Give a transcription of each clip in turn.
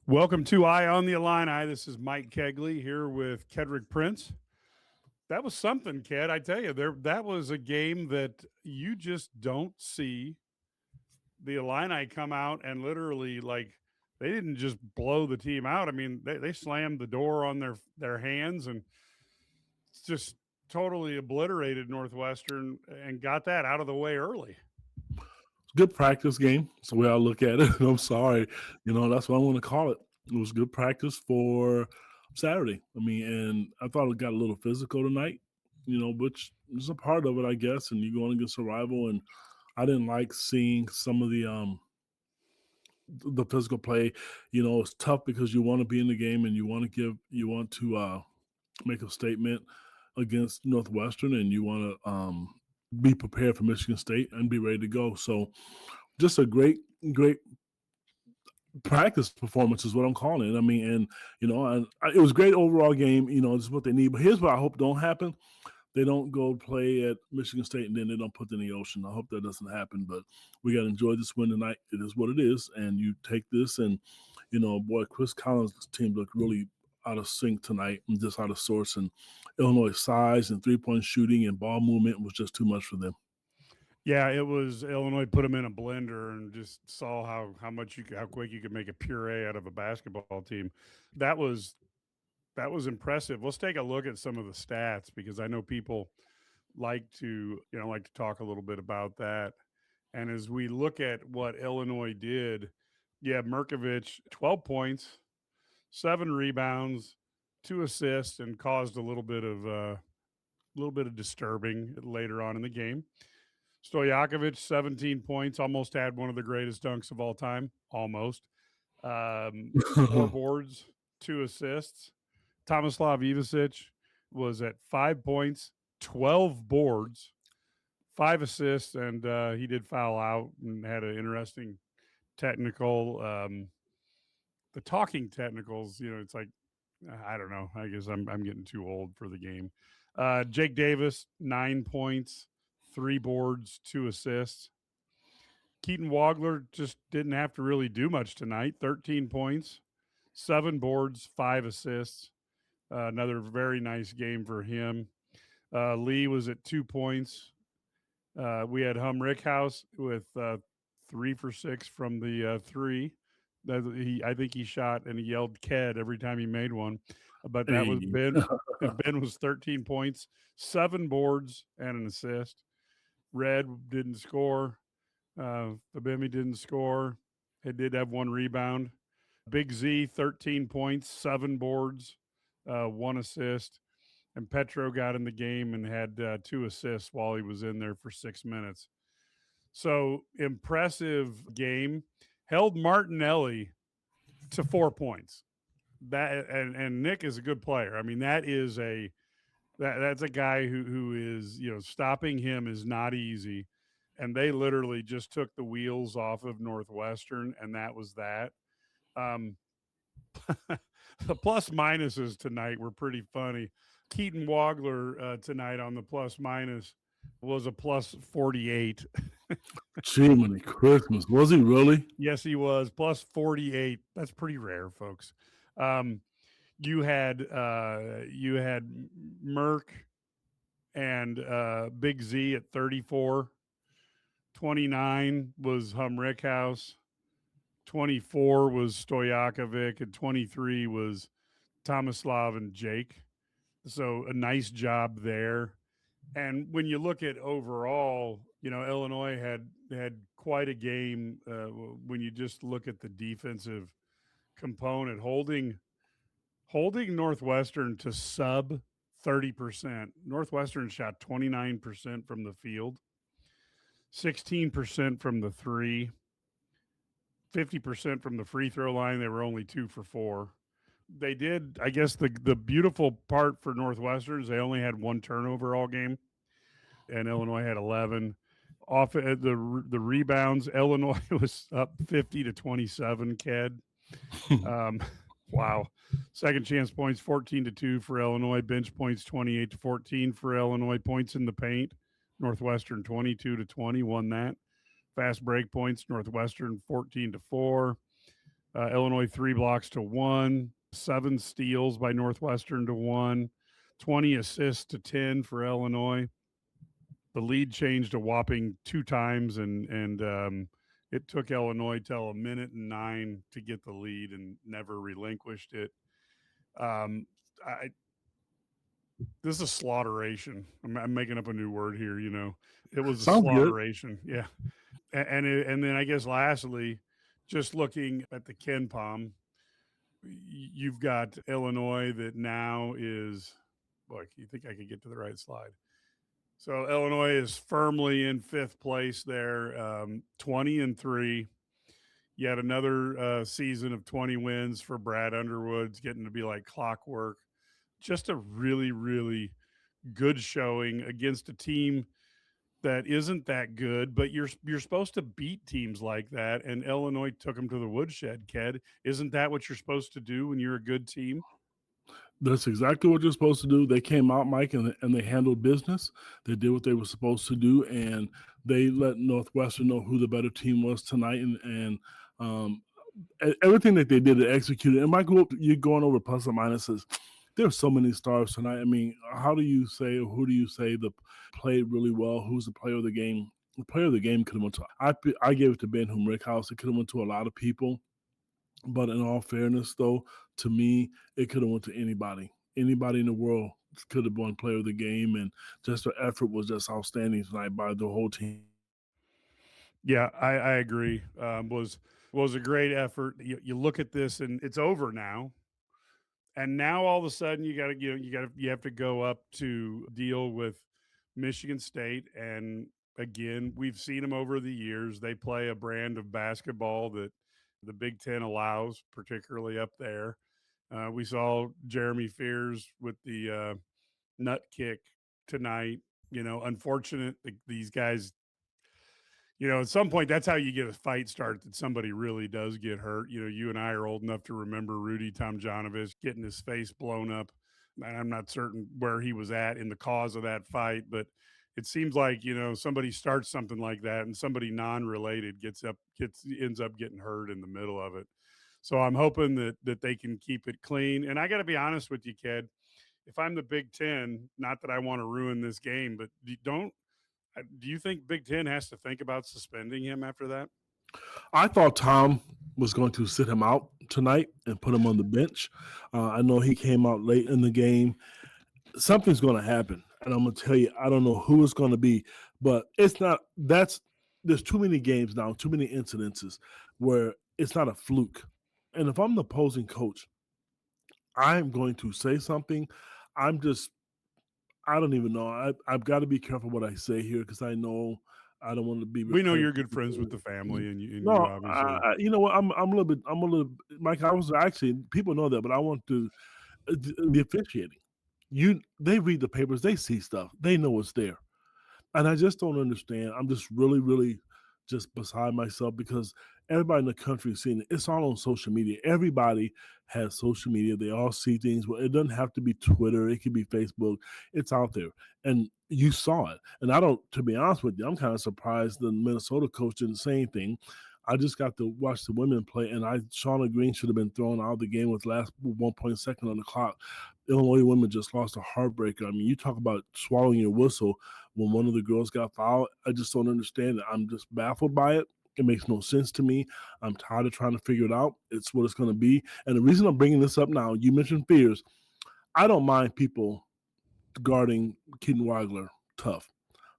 Welcome to Eye on the Illini. This is Mike Cagley here with Kedrick Prince. That was something, Ked. I tell you, that was a game that you just don't see the Illini come out and literally they didn't just blow the team out. I mean, they slammed the door on their hands and just totally obliterated Northwestern and got that out of the way early. Good practice game. That's the way I look at it. I'm sorry. That's what I want to call it. It was good practice for Saturday. And I thought it got a little physical tonight, which is a part of it, I guess. And you're going against a rival. And I didn't like seeing some of the physical play. It's tough because you want to be in the game and you want to make a statement against Northwestern, and you want to be prepared for Michigan State and be ready to go. So just a great practice performance is what I'm calling it. It was a great overall game. This is what they need. But here's what I hope don't happen. They don't go play at Michigan State and then they don't put it in the ocean. I hope that doesn't happen. But we got to enjoy this win tonight. It is what it is. And you take this and, boy, Chris Collins' team looked really out of sync tonight and just out of sorts. And Illinois' size and three-point shooting and ball movement was just too much for them. Yeah, it was Illinois put them in a blender and just saw how quick you could make a puree out of a basketball team. That was impressive. Let's take a look at some of the stats because I know people like to talk a little bit about that. And as we look at what Illinois did, Merkovich 12 points, 7 rebounds, 2 assists, and caused a little bit of disturbing later on in the game. Stojakovic, 17 points, almost had one of the greatest dunks of all time, almost. 4 boards, 2 assists. Tomislav Ivicic was at 5 points, 12 boards, 5 assists, and he did foul out and had an interesting technical. The talking technicals, it's like, I don't know. I guess I'm getting too old for the game. Jake Davis, 9 points, 3 boards, 2 assists. Keaton Wagler just didn't have to really do much tonight. 13 points, 7 boards, 5 assists. Another very nice game for him. Lee was at 2 points. We had Rickhouse with 3 for 6 from the 3. I think he shot and he yelled "Ked" every time he made one. But that was Ben. Ben was 13 points, 7 boards, and an assist. Red didn't score. Fabemi didn't score. He did have 1 rebound. Big Z, 13 points, 7 boards, 1 assist. And Petro got in the game and had 2 assists while he was in there for 6 minutes. So impressive game. Held Martinelli to 4 points. That and Nick is a good player. I mean, that's a guy who is, stopping him is not easy. And they literally just took the wheels off of Northwestern, and that was that. The plus minuses tonight were pretty funny. Keaton Wagler tonight on the plus minus was a plus 48. Jiminy Christmas. Was he really? Yes, he was. Plus 48. That's pretty rare, folks. You had Merck and Big Z at 34. 29 was Rickhouse. 24 was Stojakovic, and 23 was Tomislav and Jake. So a nice job there. And when you look at overall, Illinois had quite a game when you just look at the defensive component, holding Northwestern to sub 30%. Northwestern shot 29% from the field, 16% from the 3, 50% from the free throw line. They were only 2 for 4. They did, I guess the beautiful part for Northwestern is they only had 1 turnover all game, and Illinois had 11. Off at the rebounds, Illinois was up 50-27, Ked. Wow. Second chance points, 14-2 for Illinois. Bench points, 28-14 for Illinois. Points in the paint, Northwestern 22-20, won that. Fast break points, Northwestern 14-4. Illinois 3 blocks to 1, 7 steals by Northwestern to 1, 20 assists to 10 for Illinois. The lead changed a whopping 2 times, and it took Illinois till a minute and 9 to get the lead and never relinquished it. Um, I, this is a slaughteration. I'm making up a new word here. It was a Sounds good. slaughteration. Yeah, and then I guess lastly, just looking at the Ken Palm, you've got Illinois that now is. Boy, you think I could get to the right slide? So Illinois is firmly in fifth place there, 20-3. Yet another season of 20 wins for Brad Underwood's getting to be like clockwork. Just a really, really good showing against a team that isn't that good, but you're supposed to beat teams like that, and Illinois took them to the woodshed. Ked, isn't that what you're supposed to do when you're a good team? That's exactly what you're supposed to do. They came out, Mike, and they handled business. They did what they were supposed to do, and they let Northwestern know who the better team was tonight. And um, everything that they did to execute it. And Michael, you're going over plus and minuses. There's so many stars tonight. I mean, how do you say, or who do you say the played really well? Who's the player of the game? The player of the game could have went to. I gave it to Ben Humrickhouse. It could have went to a lot of people. But in all fairness, though, to me, it could have went to anybody. Anybody in the world could have won player of the game, and just the effort was just outstanding tonight by the whole team. Yeah, I agree. Was a great effort. You look at this, and it's over now. And now all of a sudden you have to go up to deal with Michigan State, and again we've seen them over the years. They play a brand of basketball that the Big Ten allows, particularly up there. We saw Jeremy Fears with the nut kick tonight. Unfortunate these guys. At some point, that's how you get a fight start, that somebody really does get hurt. You and I are old enough to remember Rudy Tomjanovich getting his face blown up. And I'm not certain where he was at in the cause of that fight, but it seems like, somebody starts something like that and somebody non-related ends up getting hurt in the middle of it. So I'm hoping that they can keep it clean. And I got to be honest with you, kid. If I'm the Big Ten, not that I want to ruin this game, but do you think Big Ten has to think about suspending him after that? I thought Tom was going to sit him out tonight and put him on the bench. I know he came out late in the game. Something's going to happen, and I'm going to tell you, I don't know who it's going to be, but it's not. There's too many games now, too many incidences where it's not a fluke. And if I'm the opposing coach, I'm going to say something. I'm just I don't even know. I've got to be careful what I say here because I know I don't want to be We know repetitive. you're good friends with the family, and you No, obviously. you know what? I'm a little. Mike, I was actually people know that, but I want to the officiating. They read the papers, they see stuff, they know it's there. And I just don't understand. I'm just really, really just beside myself because everybody in the country is seeing it. It's all on social media. Everybody has social media. They all see things. Well, it doesn't have to be Twitter. It could be Facebook. It's out there. And you saw it. And I don't, to be honest with you, I'm kind of surprised the Minnesota coach didn't say anything. I just got to watch the women play, and Shauna Green should have been thrown out of the game with last 1 second on the clock. Illinois women just lost a heartbreaker. I mean, you talk about swallowing your whistle when one of the girls got fouled. I just don't understand it. I'm just baffled by it. It makes no sense to me. I'm tired of trying to figure it out. It's what it's going to be. And the reason I'm bringing this up now, you mentioned Fears. I don't mind people guarding Keaton Weigler tough.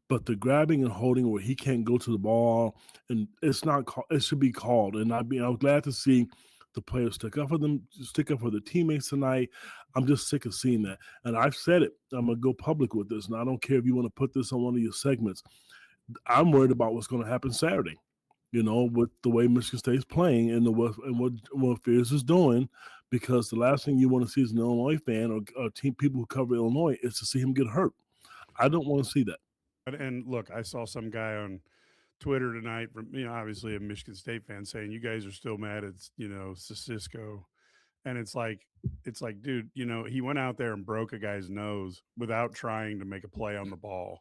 But the grabbing and holding where he can't go to the ball, and it's not it should be called. And I'm glad to see the players stick up for them, stick up for the teammates tonight. I'm just sick of seeing that. And I've said it. I'm gonna go public with this. And I don't care if you want to put this on one of your segments. I'm worried about what's going to happen Saturday. With the way Michigan State's playing and what Fears is doing, because the last thing you want to see as an Illinois fan or team people who cover Illinois is to see him get hurt. I don't want to see that. And look, I saw some guy on Twitter tonight from obviously a Michigan State fan saying you guys are still mad at Cisco, and it's like dude, he went out there and broke a guy's nose without trying to make a play on the ball.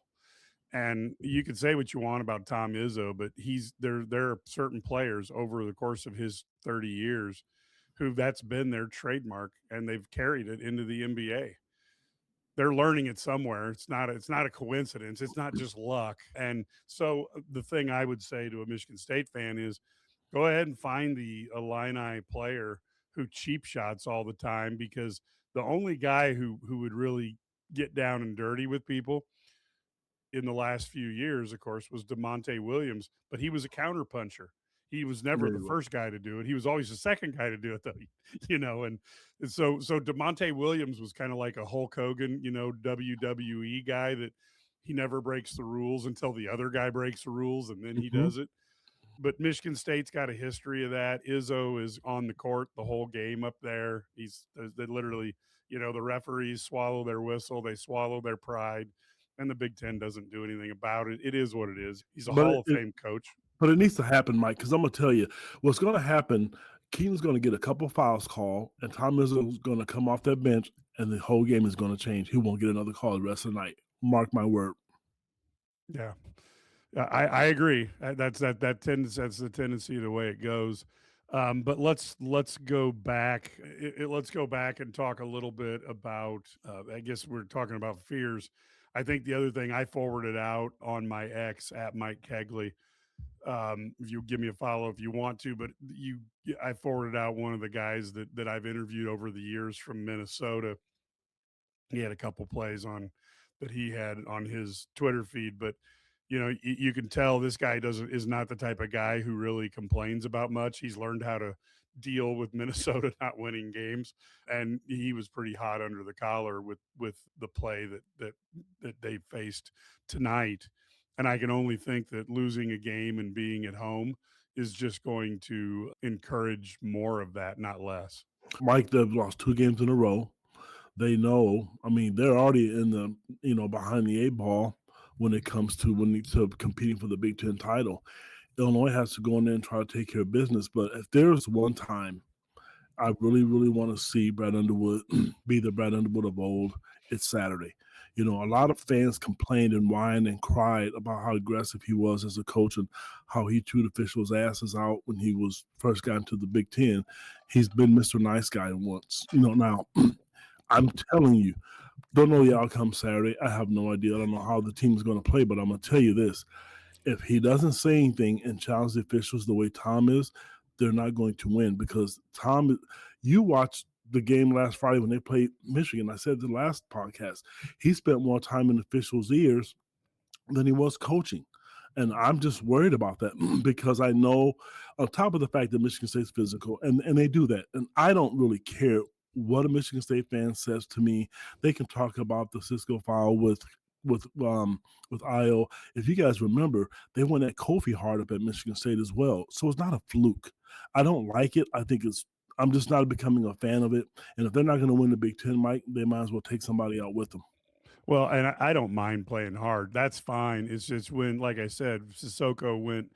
And you could say what you want about Tom Izzo, but there are certain players over the course of his 30 years who that's been their trademark and they've carried it into the NBA. They're learning it somewhere. It's not a coincidence. It's not just luck. And so the thing I would say to a Michigan State fan is go ahead and find the Illini player who cheap shots all the time, because the only guy who would really get down and dirty with people in the last few years, of course, was DeMonte Williams, but he was a counterpuncher. He was never There the you go. first guy to do it. He was always the second guy to do it, though. And so DeMonte Williams was kind of like a Hulk Hogan, WWE guy that he never breaks the rules until the other guy breaks the rules, and then he Mhm. does it. But Michigan State's got a history of that. Izzo is on the court the whole game up there. They literally, the referees swallow their whistle, they swallow their pride, and the Big Ten doesn't do anything about it. It is what it is. He's a But Hall it, of it Fame coach. but it needs to happen, Mike, because I'm gonna tell you what's gonna happen. Keaton's gonna get a couple fouls called, and Tom Izzo's gonna come off that bench, and the whole game is gonna change. He won't get another call the rest of the night. Mark my word. Yeah, I agree. That's the tendency of the way it goes. But let's go back. Let's go back and talk a little bit about. I guess we're talking about fears. I think the other thing I forwarded out on my ex at Mike Cagley. If you give me a follow if you want to, but I forwarded out one of the guys that I've interviewed over the years from Minnesota. He had a couple plays on that he had on his Twitter feed, but you can tell this guy doesn't is not the type of guy who really complains about much. He's learned how to deal with Minnesota not winning games, and he was pretty hot under the collar with the play that they faced tonight. And I can only think that losing a game and being at home is just going to encourage more of that, not less. Mike, they've lost 2 games in a row. They know, I mean, they're already in the, behind the 8 ball when it comes to competing for the Big Ten title. Illinois has to go in there and try to take care of business. But if there's one time I really, really want to see Brad Underwood be the Brad Underwood of old, it's Saturday. A lot of fans complained and whined and cried about how aggressive he was as a coach and how he chewed officials' asses out when he was first got into the Big Ten. He's been Mr. Nice Guy once. Now I'm telling you, don't know the outcome Saturday. I have no idea. I don't know how the team is going to play, but I'm going to tell you this. If he doesn't say anything and challenge the officials the way Tom is, they're not going to win because Tom, you watched the game last Friday when they played Michigan. I said the last podcast, he spent more time in officials' ears than he was coaching. And I'm just worried about that because I know, on top of the fact that Michigan State's physical, and they do that, and I don't really care what a Michigan State fan says to me. They can talk about the Cisco foul with Io. If you guys remember, they went at Kofi hard up at Michigan State as well. So it's not a fluke. I don't like it. I'm just not becoming a fan of it. And if they're not going to win the Big Ten, Mike, they might as well take somebody out with them. Well, and I don't mind playing hard. That's fine. It's just when, like I said, Sissoko went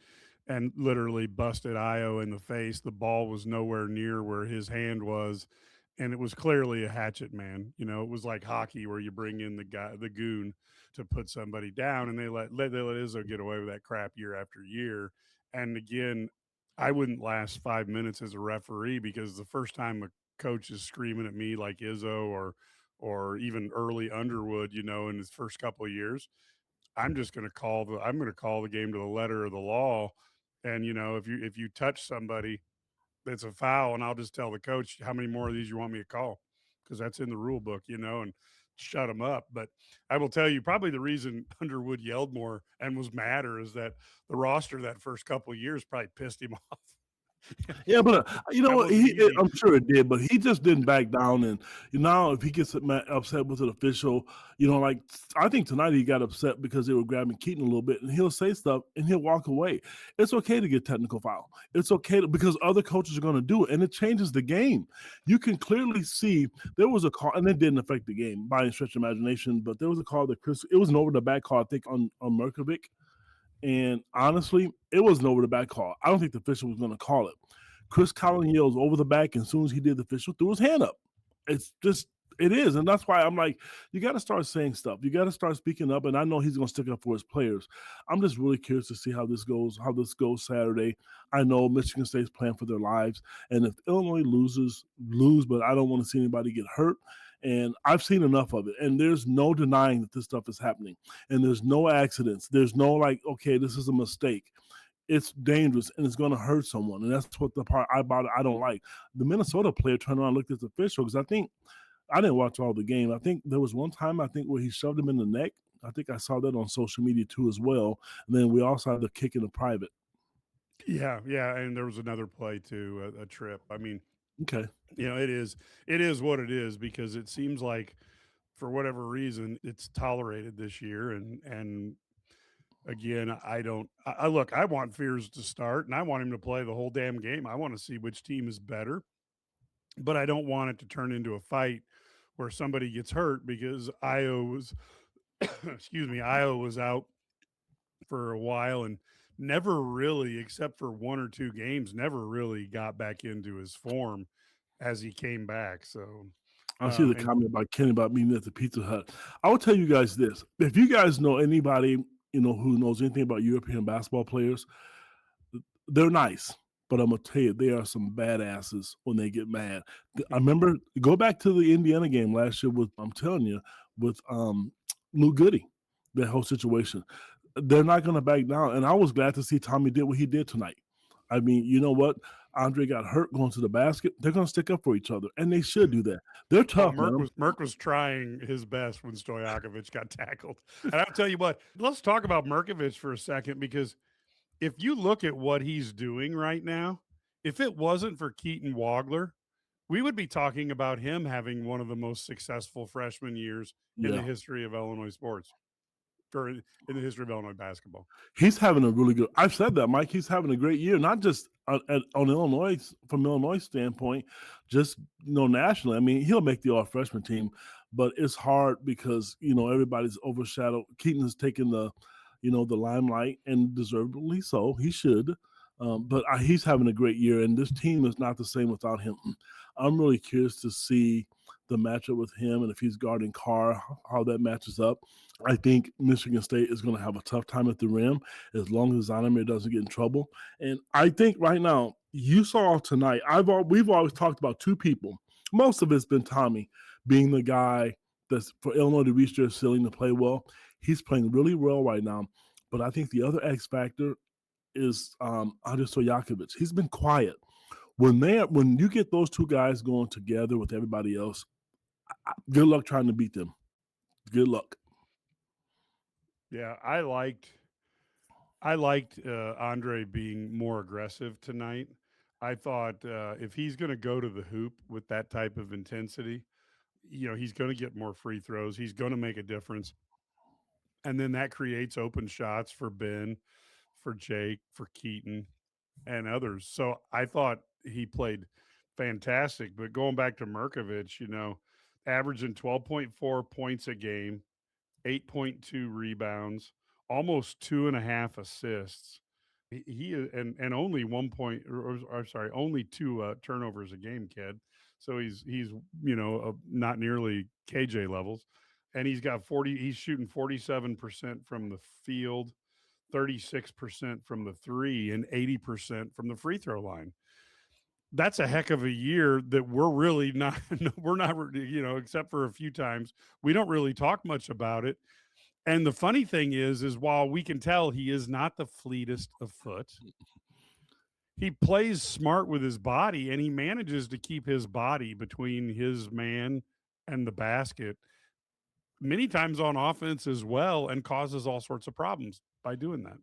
and literally busted Io in the face. The ball was nowhere near where his hand was, and it was clearly a hatchet man. It was like hockey where you bring in the goon to put somebody down, and they let Izzo get away with that crap year after year. And again, I wouldn't last 5 minutes as a referee because the first time a coach is screaming at me like Izzo or even early Underwood, in his first couple of years, I'm going to call the game to the letter of the law. And if you touch somebody, that's a foul, and I'll just tell the coach how many more of these you want me to call because that's in the rule book, and shut them up. But I will tell you, probably the reason Underwood yelled more and was madder is that the roster that first couple of years probably pissed him off. Yeah, but you know That what? wasn't easy. I'm sure it did, but he just didn't back down. And now, if he gets upset with an official, like I think tonight he got upset because they were grabbing Keaton a little bit, and he'll say stuff and he'll walk away. It's okay to get technical foul. It's okay because other coaches are going to do it, and it changes the game. You can clearly see there was a call, and it didn't affect the game by any stretch of imagination. But there was a call that it was an over the back call, I think, on Merkovic. And honestly, it was an over the back call. I don't think the official was going to call it. Chris Collins yells over the back, and as soon as he did, the official threw his hand up. It's just It is, and that's why I'm like, you got to start saying stuff. You got to start speaking up, and I know he's going to stick up for his players. I'm just really curious to see how this goes. How this goes Saturday. I know Michigan State's playing for their lives, and if Illinois lose, but I don't want to see anybody get hurt. And I've seen enough of it, and there's no denying that this stuff is happening, and there's no accidents. There's no like, okay, this is a mistake. It's dangerous and it's going to hurt someone, and that's what the part about it I don't like. The Minnesota player turned around and looked at the official because I think I didn't watch all the game. I think there was one time I think where he shoved him in the neck. I think I saw that on social media too as well. And then we also had the kick in the private. Yeah, yeah, and there was another play too, a trip. I mean, Okay. it is what it is because it seems like for whatever reason it's tolerated this year, and again, I don't. I look. I want Fears to start, and I want him to play the whole damn game. I want to see which team is better, but I don't want it to turn into a fight where somebody gets hurt because Io was, excuse me, Io was out for a while and never really, except for one or two games, never really got back into his form as he came back. So, I see the and comment about Kenny about meeting at the Pizza Hut. I will tell you guys this. If you guys know anybody, who knows anything about European basketball players, they're nice, but I'm gonna tell you, they are some badasses when they get mad. I remember go back to the Indiana game last year with I'm telling you, with Lou Goody, that whole situation. They're not gonna back down. And I was glad to see Tommy did what he did tonight. I mean, you know what? Andre got hurt going to the basket. They're gonna stick up for each other, and they should do that. They're well, tough, man. Merck was trying his best when Stojakovic got tackled. And I'll tell you what, let's talk about Merkovich for a second because if you look at what he's doing right now, if it wasn't for Keaton Wagler, we would be talking about him having one of the most successful freshman years in the Yeah. history of Illinois sports or in the history of Illinois basketball. He's having a really good. I've said that, Mike. He's having a great year, not just on Illinois from Illinois standpoint, just nationally. I mean, he'll make the all freshman team, but it's hard because everybody's overshadowed. Keaton has taken the limelight, and deservedly so. He should, but he's having a great year, and this team is not the same without him. I'm really curious to see the matchup with him, and if he's guarding Carr, how that matches up. I think Michigan State is going to have a tough time at the rim as long as Zonomer doesn't get in trouble. And I think right now, you saw tonight, we've always talked about two people. Most of it's been Tommy being the guy that's for Illinois to reach their ceiling to play well. He's playing really well right now. But I think the other X factor is Andre Stojakovic. He's been quiet. When you get those two guys going together with everybody else, good luck trying to beat them. Good luck. Yeah, I liked Andre being more aggressive tonight. I thought if he's going to go to the hoop with that type of intensity, he's going to get more free throws. He's going to make a difference. And then that creates open shots for Ben, for Jake, for Keaton, and others. So I thought he played fantastic. But going back to Merkovich, averaging 12.4 points a game, 8.2 rebounds, almost 2.5 assists. And only 1 point, or sorry, only two turnovers a game, kid. So he's not nearly KJ levels, and he's got 40. He's shooting 47% from the field, 36% from the three, and 80% from the free throw line. That's a heck of a year that we're really not. We're not, except for a few times, we don't really talk much about it. And the funny thing is while we can tell he is not the fleetest of foot, he plays smart with his body and he manages to keep his body between his man and the basket many times on offense as well and causes all sorts of problems by doing that.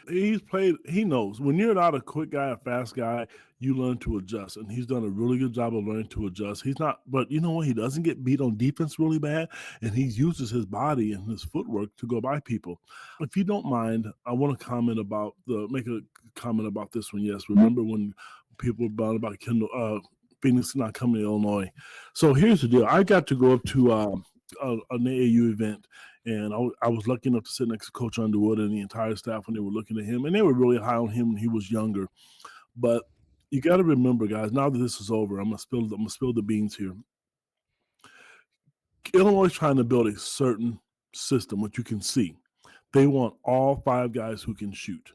He knows when you're not a quick guy, a fast guy, you learn to adjust. And he's done a really good job of learning to adjust. He's not, but you know what? He doesn't get beat on defense really bad. And he uses his body and his footwork to go by people. If you don't mind, I want to make a comment about this one. Yes. Remember when people were about Phoenix not coming to Illinois. So here's the deal. I got to go up to an AAU event, and I was lucky enough to sit next to Coach Underwood and the entire staff when they were looking at him, and they were really high on him when he was younger. But you got to remember, guys, now that this is over, I'm gonna spill the beans here. Illinois is trying to build a certain system, which you can see. They want all 5 guys who can shoot.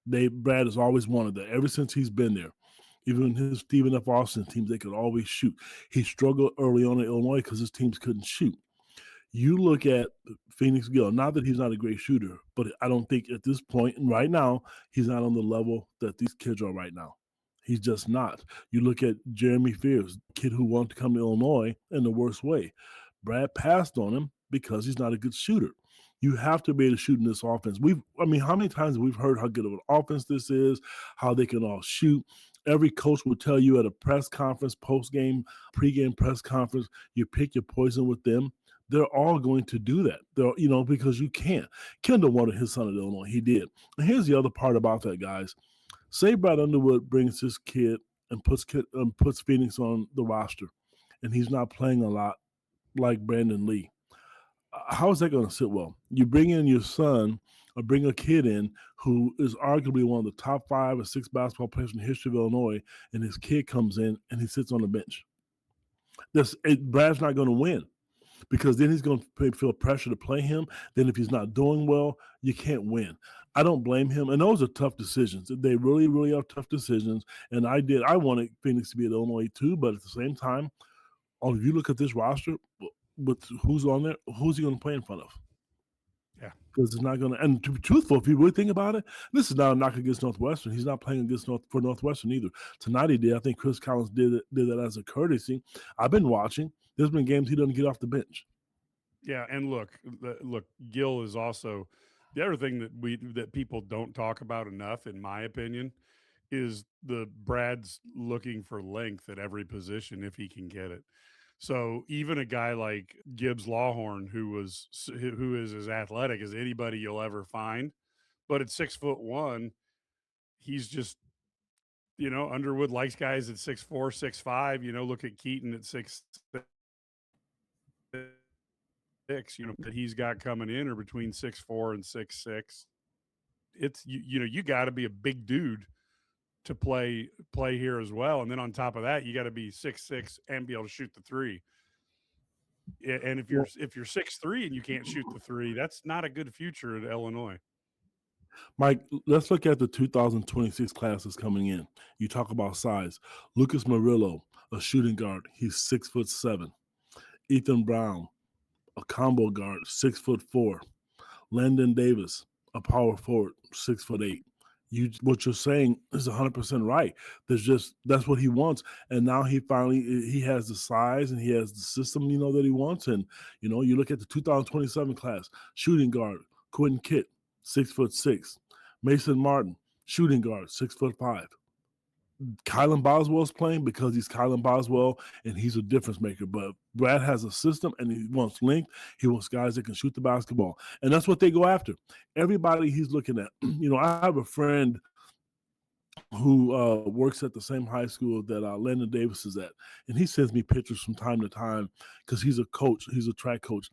Brad has always wanted that ever since he's been there. Even his Stephen F. Austin teams, they could always shoot. He struggled early on in Illinois because his teams couldn't shoot. You look at Phoenix Gill, not that he's not a great shooter, but I don't think at this point and right now, he's not on the level that these kids are right now. He's just not. You look at Jeremy Fears, kid who wanted to come to Illinois in the worst way. Brad passed on him because he's not a good shooter. You have to be able to shoot in this offense. How many times we've heard how good of an offense this is, how they can all shoot. Every coach will tell you at a press conference, post-game, pre-game press conference, you pick your poison with them. They're all going to do that. Because you can't. Kendall wanted his son at Illinois. He did. And here's the other part about that, guys. Say Brad Underwood brings this kid and puts Phoenix on the roster, and he's not playing a lot like Brandon Lee. How is that going to sit well? You bring in your son or bring a kid in who is arguably one of the top 5 or 6 basketball players in the history of Illinois, and his kid comes in and he sits on the bench. Brad's not going to win because then he's going to feel pressure to play him. Then if he's not doing well, you can't win. I don't blame him. And those are tough decisions. They really, really are tough decisions. And I wanted Phoenix to be at Illinois too, but at the same time, if you look at this roster, with who's on there, who's he going to play in front of? Yeah. Because it's not going to – and to be truthful, if you really think about it, this is not a knock against Northwestern. He's not playing for Northwestern either. Tonight he did. I think Chris Collins did that as a courtesy. I've been watching. There's been games he doesn't get off the bench. Yeah, and look, Gill is also – the other thing that people don't talk about enough, in my opinion, is the Brad's looking for length at every position if he can get it. So even a guy like Gibbs Lawhorn, who is as athletic as anybody you'll ever find, but at 6'1", he's just, Underwood likes guys at 6'4", 6'5". Look at Keaton at 6'6", that he's got coming in, or between 6'4" and 6'6". It's you got to be a big dude to play here as well, and then on top of that, you got to be 6'6" and be able to shoot the three. And if you're 6'3" and you can't shoot the three, that's not a good future at Illinois. Mike, let's look at the 2026 classes coming in. You talk about size. Lucas Murillo, a shooting guard, he's 6'7". Ethan Brown, a combo guard, 6'4". Landon Davis, a power forward, 6'8". What you're saying is 100% right. That's what he wants, and now he has the size and he has the system that he wants. And you look at the 2027 class, shooting guard Quentin Kitt, 6'6". Mason Martin, shooting guard, 6'5". Kylan Boswell's playing because he's Kylan Boswell and he's a difference maker. But Brad has a system and he wants length. He wants guys that can shoot the basketball. And that's what they go after. Everybody he's looking at. I have a friend who works at the same high school that Landon Davis is at. And he sends me pictures from time to time because he's a coach. He's a track coach.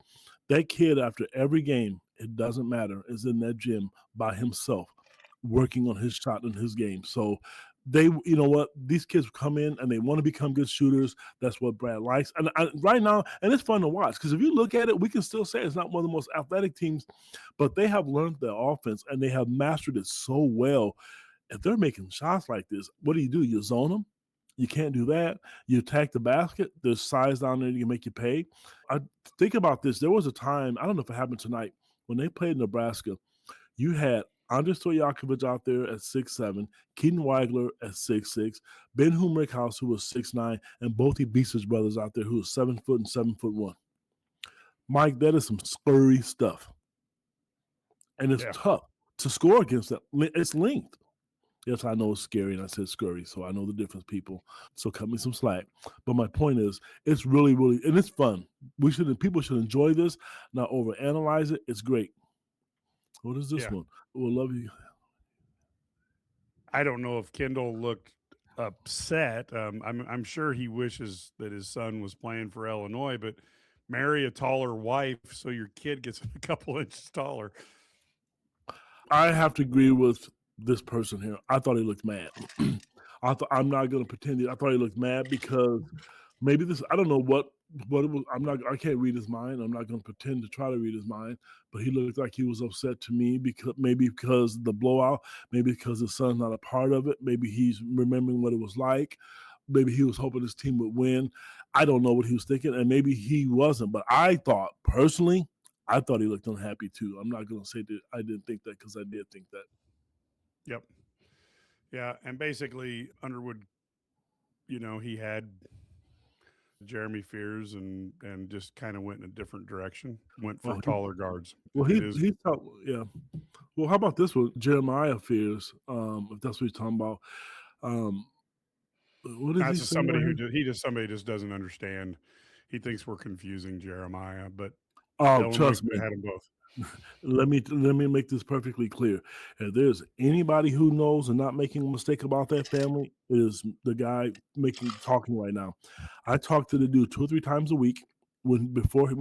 That kid, after every game, it doesn't matter, is in that gym by himself working on his shot and his game. So these kids come in and they want to become good shooters. That's what Brad likes. And right now, and it's fun to watch because if you look at it, we can still say it's not one of the most athletic teams, but they have learned their offense and they have mastered it so well. If they're making shots like this, what do? You zone them. You can't do that. You attack the basket. There's size down there that can make you pay. I think about this. There was a time, I don't know if it happened tonight, when they played Nebraska, you had Andres Stojakovic out there at 6'7", Keaton Weigler at 6'6", Ben Humrickhouse, who was 6'9", and Bothi Beasage brothers out there who was 7 foot and 7'1". Mike, that is some scurry stuff. And it's tough to score against them. It's linked. Yes, I know it's scary, and I said scurry, so I know the difference, people. So cut me some slack. But my point is, it's really, really, and it's fun. People should enjoy this, not overanalyze it. It's great. What is this one? We'll love you. I don't know if Kendall looked upset. I'm sure he wishes that his son was playing for Illinois, but marry a taller wife so your kid gets a couple inches taller. I have to agree with this person here. I thought he looked mad. I'm not going to pretend I thought he looked mad because maybe I don't know what what it was, I can't read his mind. I'm not going to pretend to try to read his mind, but he looked like he was upset to me because the blowout, maybe because his son's not a part of it, maybe he's remembering what it was like, maybe he was hoping his team would win. I don't know what he was thinking, and maybe he wasn't. But I thought personally, I thought he looked unhappy too. I'm not going to say that I didn't think that because I did think that. Yep. Yeah, and basically Underwood, he had Jeremy Fears and just kind of went in a different direction. Went for Well, taller guards. well, It is. he thought, yeah. Well, how about this one, Jeremiah Fears? If that's what he's talking about. Um, what is That's he just saying somebody right who here? somebody just doesn't understand. He thinks we're confusing Jeremiah, but Oh, Illinois trust could me. have had them both. Let me make this perfectly clear. If there's anybody who knows and not making a mistake about that family, it is the guy talking right now. I talk to the dude 2 or 3 times a week. When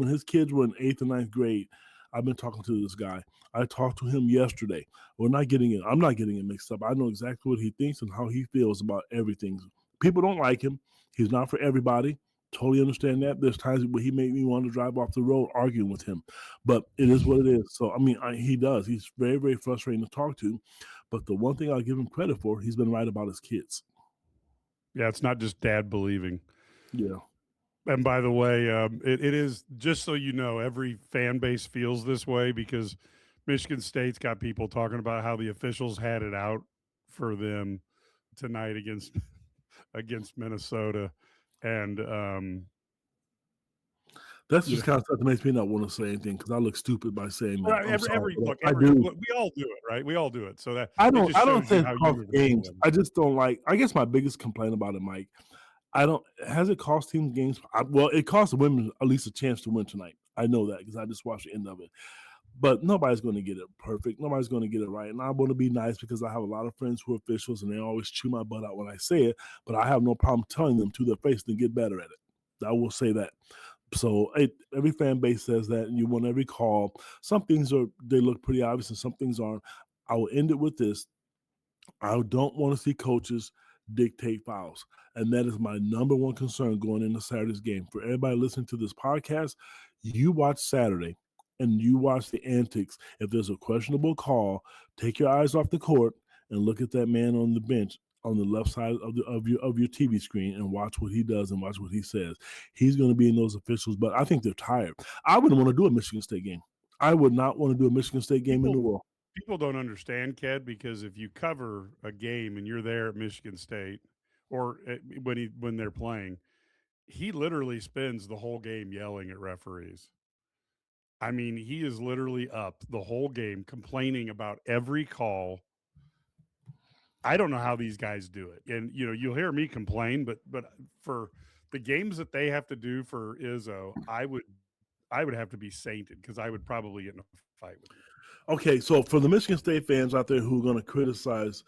his kids were in 8th and 9th grade, I've been talking to this guy. I talked to him yesterday. I'm not getting it mixed up. I know exactly what he thinks and how he feels about everything. People don't like him. He's not for everybody. Totally understand that. There's times where he made me want to drive off the road arguing with him, but it is what it is. So I mean, he does. He's very, very frustrating to talk to. But the one thing I'll give him credit for, he's been right about his kids. Yeah, it's not just dad believing. Yeah. And by the way, it is, just so you know, every fan base feels this way because Michigan State's got people talking about how the officials had it out for them tonight against Minnesota, and That's you know, just kind of stuff that makes me not want to say anything because I look stupid by saying that. right, I'm sorry, every but look, I do. look, we all do it, right? We all do it, so that I it don't. just I don't shows you say it how cost you're going to games. feel. I just don't like. I guess my biggest complaint about it, Mike. I don't. Has it cost teams games? Well, it cost the women at least a chance to win tonight. I know that because I just watched the end of it. But nobody's going to get it perfect. Nobody's going to get it right. And I want to be nice because I have a lot of friends who are officials and they always chew my butt out when I say it. But I have no problem telling them to their face to get better at it. I will say that. So every fan base says that, and you want every call. Some things they look pretty obvious, and some things aren't. I will end it with this: I don't want to see coaches dictate fouls. And that is my number one concern going into Saturday's game. For everybody listening to this podcast, you watch Saturday and you watch the antics. If there's a questionable call, take your eyes off the court and look at that man on the bench on the left side of your TV screen and watch what he does and watch what he says. He's going to be in those officials, but I think they're tired. I wouldn't want to do a Michigan State game. I would not want to do a Michigan State game in the People world. people don't understand, Ked, because if you cover a game and you're there at Michigan State, or when they're playing, he literally spends the whole game yelling at referees. I mean, he is literally up the whole game complaining about every call. I don't know how these guys do it. And you'll hear me complain, but for the games that they have to do for Izzo, I would have to be sainted because I would probably get in a fight with him. Okay, so for the Michigan State fans out there who are going to criticize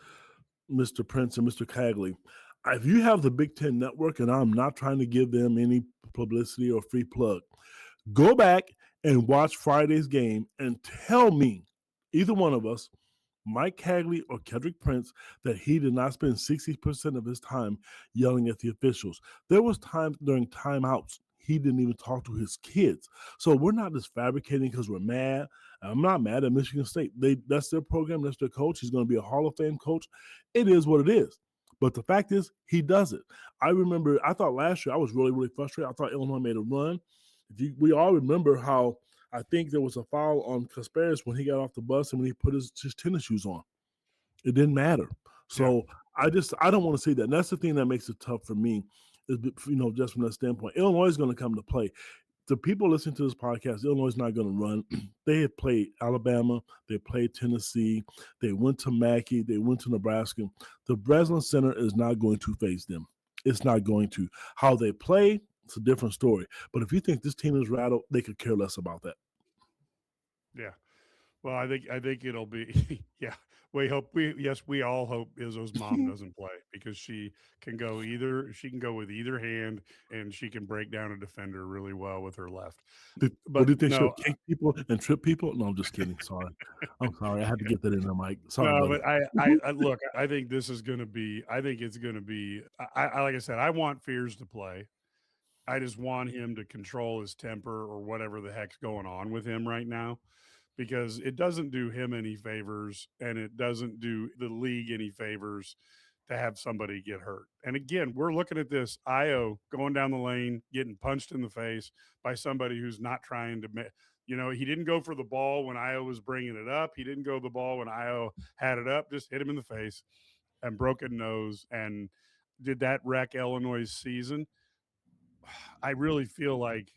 Mr. Prince and Mr. Cagley, if you have the Big Ten Network, and I'm not trying to give them any publicity or free plug, go back and watch Friday's game and tell me, either one of us, Mike Cagley or Kedrick Prince, that he did not spend 60% of his time yelling at the officials. There was times during timeouts he didn't even talk to his kids. So we're not just fabricating because we're mad. I'm not mad at Michigan State. That's their program, that's their coach. He's going to be a Hall of Fame coach. It is what it is. But the fact is, he does it. I thought last year I was really, really frustrated. I thought Illinois made a run. We all remember how I think there was a foul on Kasparis when he got off the bus and when he put his tennis shoes on. It didn't matter. Yeah. So I don't want to see that. And that's the thing that makes it tough for me, is just from that standpoint. Illinois is going to come to play. The people listening to this podcast, Illinois is not going to run. They have played Alabama. They played Tennessee. They went to Mackey. They went to Nebraska. The Breslin Center is not going to face them. It's not going to. How they play, it's a different story. But if you think this team is rattled, they could care less about that. Yeah. Well, I think it'll be yeah. We all hope Izzo's mom doesn't play because she can go with either hand and she can break down a defender really well with her left. What But do you think she'll no, kick people and trip people? No, I'm just kidding. Sorry. I'm sorry. I had to get that in there, Mike. Sorry, no, buddy. but I look, I think it's going to be, I think, like I said, I want Fears to play. I just want him to control his temper or whatever the heck's going on with him right now, because it doesn't do him any favors and it doesn't do the league any favors to have somebody get hurt. And again, we're looking at this Io going down the lane, getting punched in the face by somebody who's not trying to, he didn't go for the ball when Io was bringing it up. He didn't go the ball when Io had it up, just hit him in the face and broken nose. And did that wreck Illinois' season? I really feel like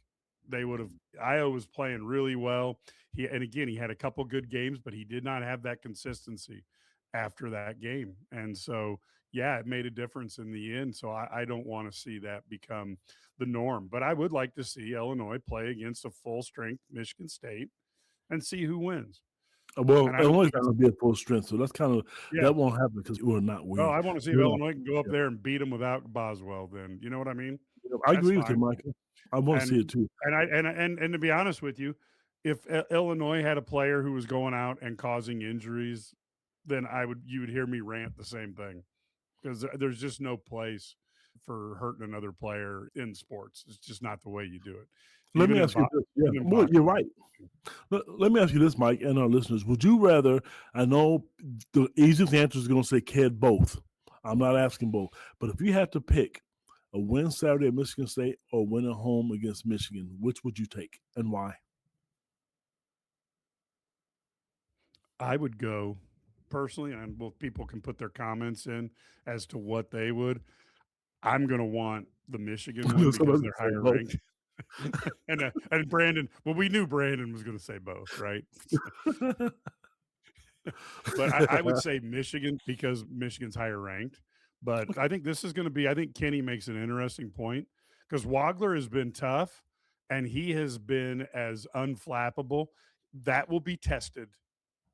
they would have. Io was playing really well. And again, he had a couple good games, but he did not have that consistency after that game. And so, yeah, it made a difference in the end. So I don't want to see that become the norm. But I would like to see Illinois play against a full strength Michigan State and see who wins. Well, And I would Illinois is think not it's, going to be at full strength, so that's kind of yeah. that won't happen because we're not Well, we. I want to see if Yeah, Illinois can go up yeah. there and beat them without Boswell. Then you know what I mean. I That's agree with you, fine. Michael. I want to And see it too. and to be honest with you, if Illinois had a player who was going out and causing injuries, then you would hear me rant the same thing, because there's just no place for hurting another player in sports. It's just not the way you do it. Let me ask you this. Yeah, Even in well, you're boxing. right. Let me ask you this, Mike, and our listeners. Would you rather? I know the easiest answer is going to say kid both. I'm not asking both, but if you had to pick a win Saturday at Michigan State or win at home against Michigan, which would you take and why? I would go personally, and well, people can put their comments in as to what they would. I'm going to want the Michigan one because Somebody they're say higher both. ranked. And Brandon, well, we knew Brandon was going to say both, right? But I would say Michigan because Michigan's higher ranked. But I think this is going to be, I think Kenny makes an interesting point because Wagler has been tough and he has been as unflappable. That will be tested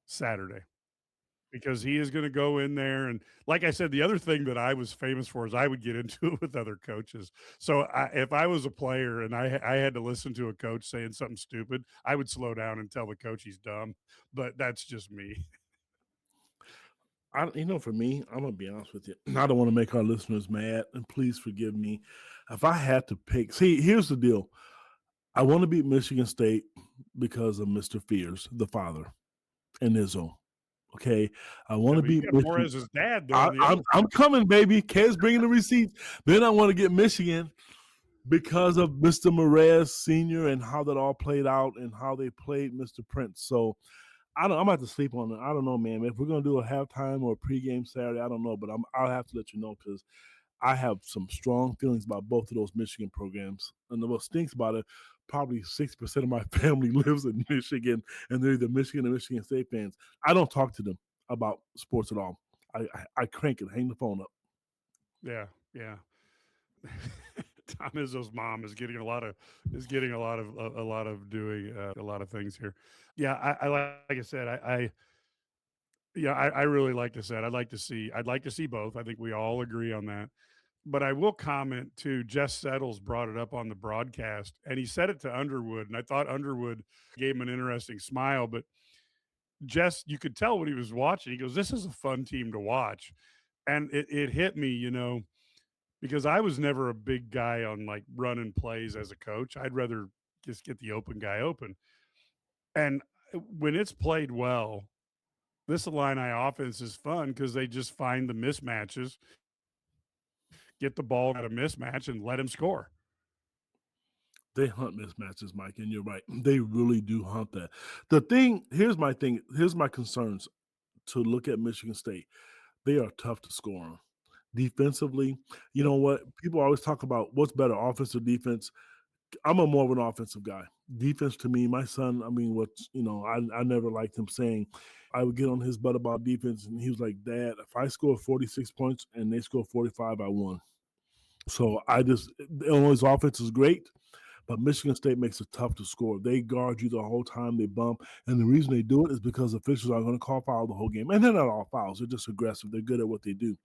Saturday because he is going to go in there. And like I said, the other thing that I was famous for is I would get into it with other coaches. So if I was a player and I had to listen to a coach saying something stupid, I would slow down and tell the coach he's dumb. But that's just me. For me, I'm gonna be honest with you. I don't want to make our listeners mad, and please forgive me. If I had to pick, see, here's the deal. I want to beat Michigan State because of Mr. Fears, the father, and Izzo. Okay, I want Yeah, to but you beat got Michigan. Morez's dad though on the other I'm side. coming, baby. K's bringing the receipts. Then I want to get Michigan because of Mr. Morez Senior and how that all played out and how they played Mr. Prince. So I'm gonna have to sleep on it. I don't know, man. If we're gonna do a halftime or a pregame Saturday, I don't know, but I'll have to let you know because I have some strong feelings about both of those Michigan programs. And what stinks about it, probably 60% of my family lives in Michigan, and they're either Michigan or Michigan State fans. I don't talk to them about sports at all. I crank it, hang the phone up. Yeah, yeah. Tom Izzo's mom is getting a lot of doing a lot of things here. Yeah, I like I said, I really like to say I'd like to see both. I think we all agree on that. But I will comment too. Jess Settles brought it up on the broadcast, and he said it to Underwood, and I thought Underwood gave him an interesting smile. But Jess, you could tell when he was watching, he goes, "This is a fun team to watch," and it hit me, because I was never a big guy on like running plays as a coach. I'd rather just get the open guy open. And when it's played well, this Illini offense is fun because they just find the mismatches, get the ball at a mismatch, and let him score. They hunt mismatches, Mike, and you're right. They really do hunt that. Here's my concerns to look at Michigan State. They are tough to score on. Defensively, you Yep. know what? People always talk about what's better, offense or defense. I'm a more of an offensive guy. Defense to me, my son, I mean, I never liked him saying I would get on his butt about defense, and he was like, Dad, if I score 46 points and they score 45, I won. So Illinois' offense is great, but Michigan State makes it tough to score. They guard you the whole time, they bump. And the reason they do it is because officials are going to call foul the whole game. And they're not all fouls, they're just aggressive. They're good at what they do.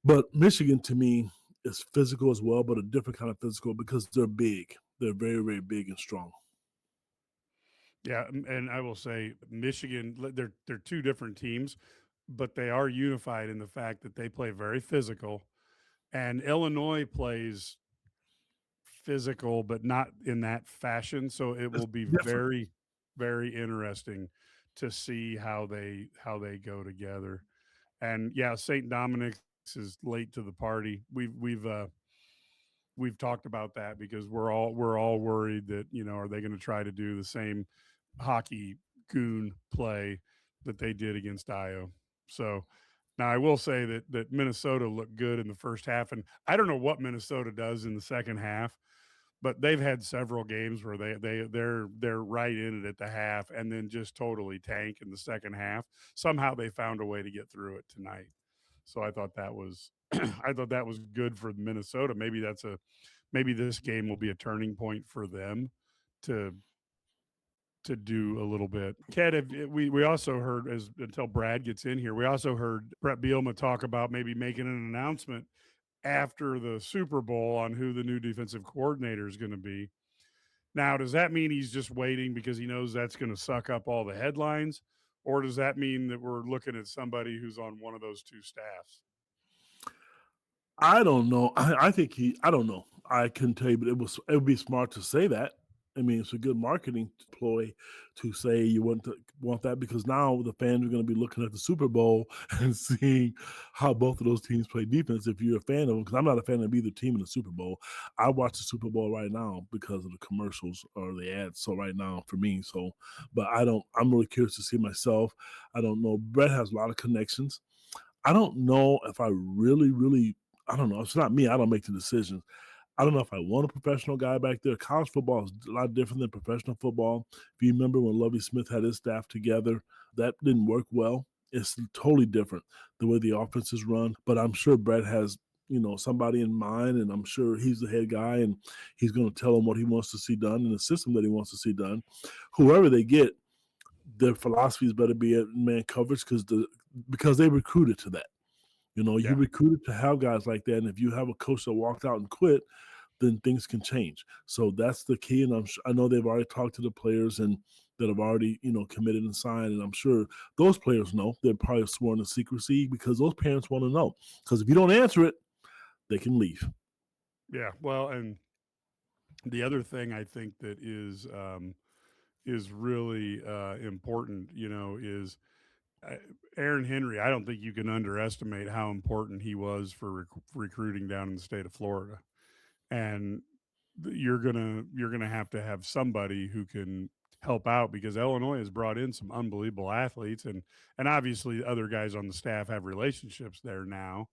But Michigan, to me, is physical as well, but a different kind of physical because they're big. They're very, very big and strong. Yeah, and I will say Michigan, they're two different teams, but they are unified in the fact that they play very physical, and Illinois plays physical, but not in that fashion. So it It's will be different. very, very interesting to see how they go together. And yeah, St. Dominic's is late to the party. We've talked about that because we're all worried that, are they going to try to do the same hockey goon play that they did against Io. So now I will say that Minnesota looked good in the first half, and I don't know what Minnesota does in the second half, but they've had several games where they're right in it at the half and then just totally tank in the second half. Somehow they found a way to get through it tonight. So I thought that was I thought that was good for Minnesota. Maybe this game will be a turning point for them to do a little bit. Ted, we also heard, as until Brad gets in here, we also heard Brett Bielema talk about maybe making an announcement after the Super Bowl on who the new defensive coordinator is going to be. Now, does that mean he's just waiting because he knows that's going to suck up all the headlines? Or does that mean that we're looking at somebody who's on one of those two staffs? I don't know. I think I don't know. I couldn't tell you, but it would be smart to say that. I mean, it's a good marketing ploy to say you want that because now the fans are going to be looking at the Super Bowl and seeing how both of those teams play defense. If you're a fan of them, because I'm not a fan of either team in the Super Bowl, I watch the Super Bowl right now because of the commercials or the ads. So right now for me, but I don't. I'm really curious to see myself. I don't know. Brett has a lot of connections. I don't know if I really, really. I don't know. It's not me. I don't make the decisions. I don't know if I want a professional guy back there. College football is a lot different than professional football. If you remember when Lovie Smith had his staff together, that didn't work well. It's totally different the way the offense is run. But I'm sure Brett has, somebody in mind, and I'm sure he's the head guy, and he's going to tell him what he wants to see done and the system that he wants to see done. Whoever they get, their philosophies better be at man coverage because they recruited to that. You Yeah. recruited to have guys like that, and if you have a coach that walked out and quit, then things can change. So that's the key, and I know they've already talked to the players and that have already committed and signed, and I'm sure those players know. They're probably sworn to secrecy because those parents want to know. Because if you don't answer it, they can leave. Yeah. Well, and the other thing I think that is really important, is uh, Aaron Henry. I don't think you can underestimate how important he was for recruiting down in the state of Florida. And you're gonna have somebody who can help out because Illinois has brought in some unbelievable athletes, and obviously other guys on the staff have relationships there now.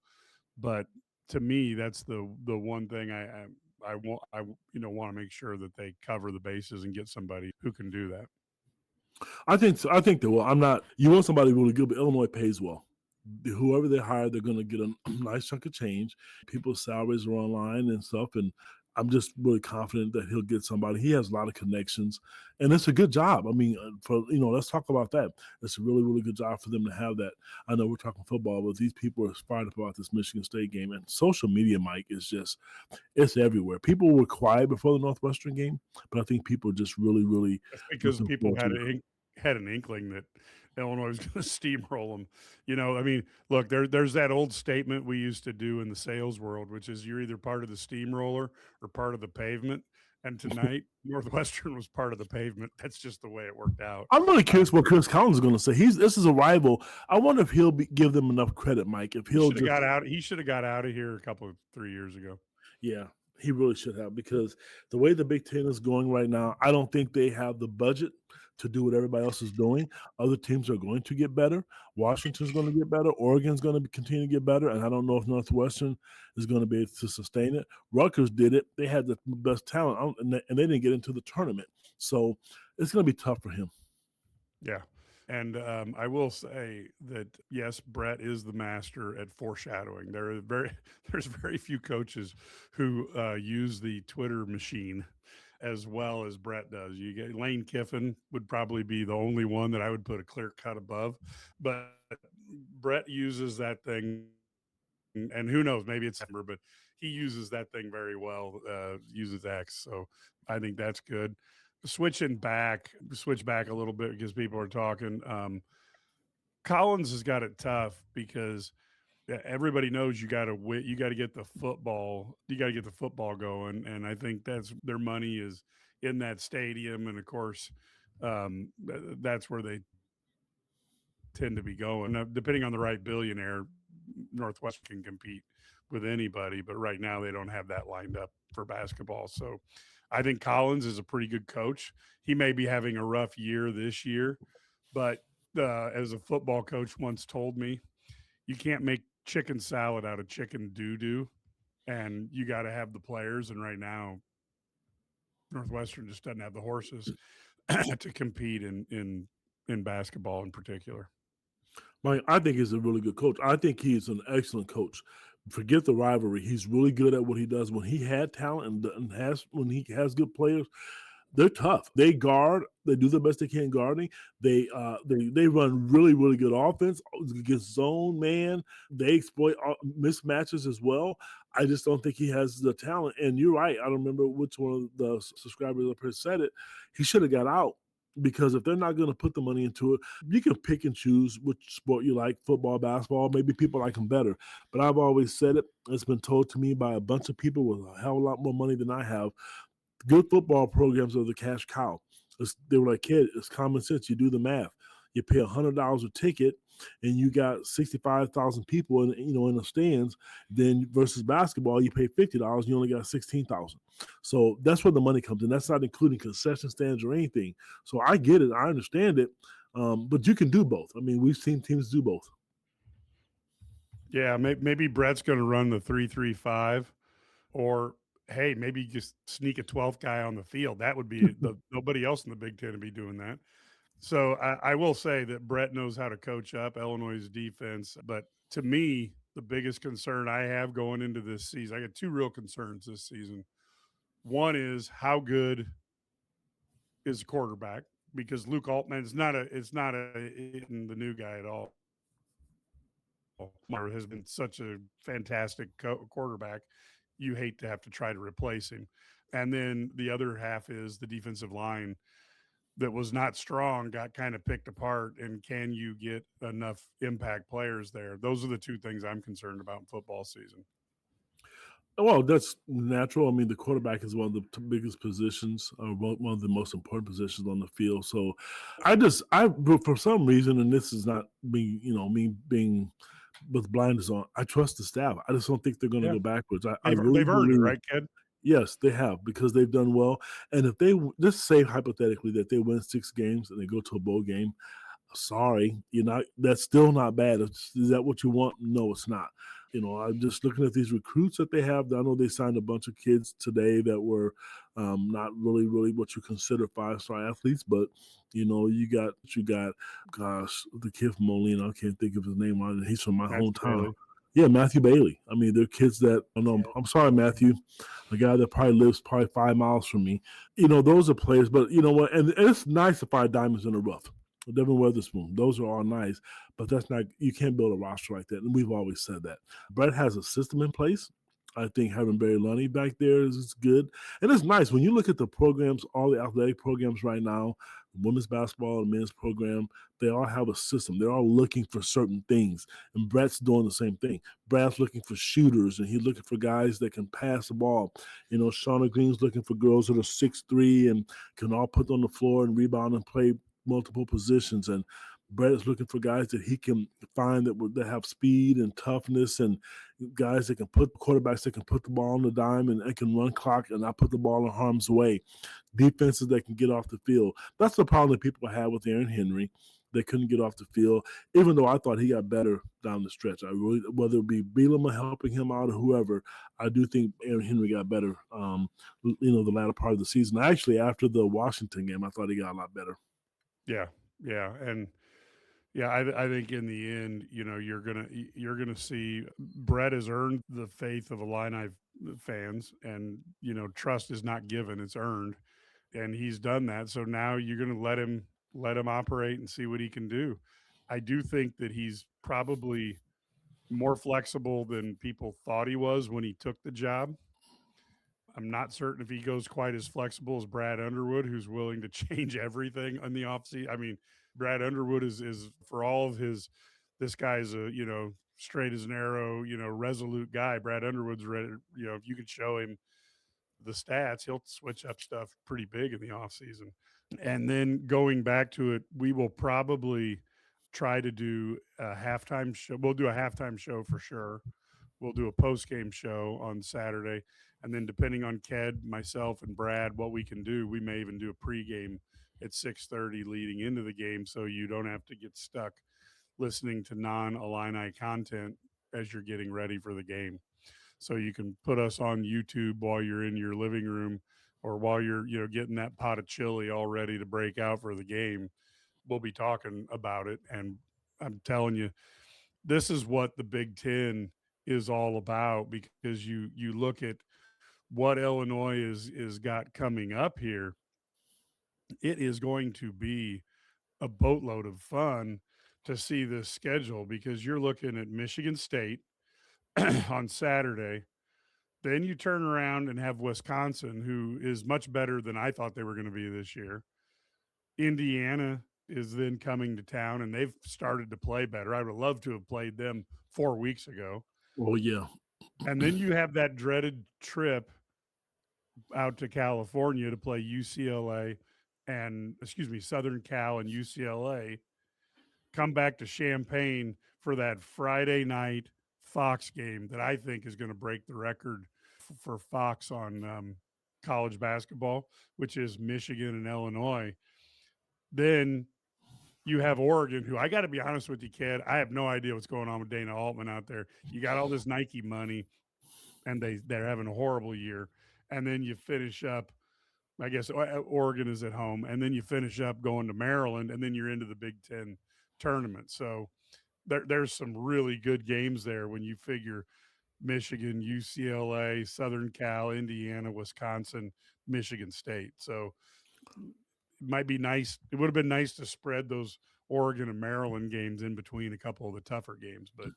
But to me, that's the one thing I want want to make sure that they cover the bases and get somebody who can do that. I think so. I think they will. I'm not. You want somebody really good, but Illinois pays well. Whoever they hire, they're going to get a nice chunk of change. People's salaries are online and stuff, and I'm just really confident that he'll get somebody. He has a lot of connections, and it's a good job. I mean, let's talk about that. It's a really, really good job for them to have that. I know we're talking football, but these people are fired up about this Michigan State game, and social media, Mike, is just it's everywhere. People were quiet before the Northwestern game, but I think people are just really, really That's because looking people forward to it. had an inkling that Illinois was going to steamroll them. I mean, look, there's that old statement we used to do in the sales world, which is you're either part of the steamroller or part of the pavement. And tonight, Northwestern was part of the pavement. That's just the way it worked out. I'm really curious what Chris Collins is going to say. This is a rival. I wonder if he'll give them enough credit, Mike. If He he'll should have just, got out. He should have got out of here 3 years ago. yeah, he really should have because the way the Big Ten is going right now, I don't think they have the budget to do what everybody else is doing. Other teams are going to get better. Washington's going to get better. Oregon's going to continue to get better, and I don't know if Northwestern is going to be able to sustain it. Rutgers did it; they had the best talent, and they didn't get into the tournament, so it's going to be tough for him. Yeah. And I will say that yes, Brett is the master at foreshadowing. There's very few coaches who use the Twitter machine as well as Brett does. You get Lane Kiffin would probably be the only one that I would put a clear cut above, but Brett uses that thing, and who knows, maybe it's September, but he uses that thing very well. Uses X, so I think that's good. Switch back a little bit because people are talking. Collins has got it tough because everybody knows you got to win. You got to get the football. You got to get the football going, and I think that's their money is in that stadium, and of course, that's where they tend to be going. Now, depending on the right billionaire, Northwestern can compete with anybody, but right now they don't have that lined up for basketball. So I think Collins is a pretty good coach. He may be having a rough year this year, but as a football coach once told me, you can't make chicken salad out of chicken doo doo, and you got to have the players. And right now, Northwestern just doesn't have the horses to compete in basketball in particular. Mike, I think he's a really good coach. I think he's an excellent coach. Forget the rivalry. He's really good at what he does. When he had talent and has when he has good players, they're tough. They guard. They do the best they can guarding. They run really really good offense against zone man. They exploit mismatches as well. I just don't think he has the talent. And you're right. I don't remember which one of the subscribers up here said it. He should have got out because if they're not going to put the money into it, you can pick and choose which sport you like, football, basketball. Maybe people like them better. But I've always said it. It's been told to me by a bunch of people with a hell of a lot more money than I have. Good football programs are the cash cow. They were like, kid, it's common sense. You do the math. You pay $100 a ticket, and you got 65,000 people in the stands. Then versus basketball, you pay $50, you only got 16,000. So that's where the money comes in. That's not including concession stands or anything. So I get it, I understand it, but you can do both. I mean, we've seen teams do both. Yeah, maybe Brett's going to run the 3-3-5, or hey, maybe just sneak a 12th guy on the field. That would be nobody else in the Big Ten would be doing that. So I will say that Brett knows how to coach up Illinois' defense. But to me, the biggest concern I have going into this season, I got two real concerns this season. One is how good is the quarterback, because Luke Altman is not the new guy at all. Mar has been such a fantastic quarterback. You hate to have to try to replace him. And then the other half is the defensive line that was not strong, got kind of picked apart. And can you get enough impact players there? Those are the two things I'm concerned about in football season. Well, that's natural. I mean, the quarterback is one of the biggest positions, one of the most important positions on the field. So, for some reason, and this is not me being with blinders on, I trust the staff. I just don't think they're going to Yeah. go backwards. I really They've earned it, believe, right, kid? yes, they have, because they've done well. And if they just say hypothetically that they win 6 games and they go to a bowl game, sorry, that's still not bad. Is that what you want? No, it's not. I'm just looking at these recruits that they have. I know they signed a bunch of kids today that were not really, really what you consider 5-star athletes, but you got, gosh, the kid from Molina. I can't think of his name right. He's from my hometown. Bailey. Yeah, Matthew Bailey. I mean, they're kids that I know. I'm sorry, Matthew, a guy that probably lives 5 miles from me. Those are players, but you know what? And it's nice to find diamonds in the rough. Devin Weatherspoon, those are all nice, but that's not, you can't build a roster like that. And we've always said that. Brett has a system in place. I think having Barry Lunny back there is good. And it's nice when you look at the programs, all the athletic programs right now, women's basketball and men's program, they all have a system. They're all looking for certain things. And Brett's doing the same thing. Brett's looking for shooters, and he's looking for guys that can pass the ball. Shauna Green's looking for girls that are 6'3" and can all put on the floor and rebound and play multiple positions. And Brett is looking for guys that he can find that have speed and toughness, and guys that can quarterbacks that can put the ball on the dime and can run clock and not put the ball in harm's way. Defenses that can get off the field. That's the problem that people had with Aaron Henry. They couldn't get off the field, even though I thought he got better down the stretch. Whether it be Bielema helping him out or whoever, I do think Aaron Henry got better, the latter part of the season. Actually, after the Washington game, I thought he got a lot better. Yeah. And I think in the end, you're gonna see Brett has earned the faith of Illini fans, and trust is not given; it's earned, and he's done that. So now you're gonna let him operate and see what he can do. I do think that he's probably more flexible than people thought he was when he took the job. I'm not certain if he goes quite as flexible as Brad Underwood, who's willing to change everything on the offseason. I mean, Brad Underwood is for all of his, this guy's a straight as an arrow, resolute guy. Brad Underwood's ready. If you could show him the stats, he'll switch up stuff pretty big in the offseason. And then going back to it, we will probably try to do a halftime show. We'll do a halftime show for sure. We'll do a post game show on Saturday. And then depending on Ked, myself, and Brad, what we can do, we may even do a pregame at 6:30 leading into the game, so you don't have to get stuck listening to non-Illini content as you're getting ready for the game. So you can put us on YouTube while you're in your living room, or while you're getting that pot of chili all ready to break out for the game. We'll be talking about it, and I'm telling you, this is what the Big Ten is all about, because you look at what Illinois is got coming up here. It is going to be a boatload of fun to see this schedule, because you're looking at Michigan State on Saturday. Then you turn around and have Wisconsin, who is much better than I thought they were going to be this year. Indiana is then coming to town, and they've started to play better. I would love to have played them 4 weeks ago. Oh yeah. And then you have that dreaded trip out to California to play UCLA and, Southern Cal and UCLA. Come back to Champaign for that Friday night Fox game that I think is going to break the record for Fox on college basketball, which is Michigan and Illinois. Then you have Oregon, who, I got to be honest with you, kid, I have no idea what's going on with Dana Altman out there. You got all this Nike money, and they're having a horrible year. And then you finish up, I guess Oregon is at home, and then you finish up going to Maryland, and then you're into the Big Ten tournament. So there's some really good games there when you figure Michigan, UCLA, Southern Cal, Indiana, Wisconsin, Michigan State. So it might be nice. It would have been nice to spread those Oregon and Maryland games in between a couple of the tougher games, but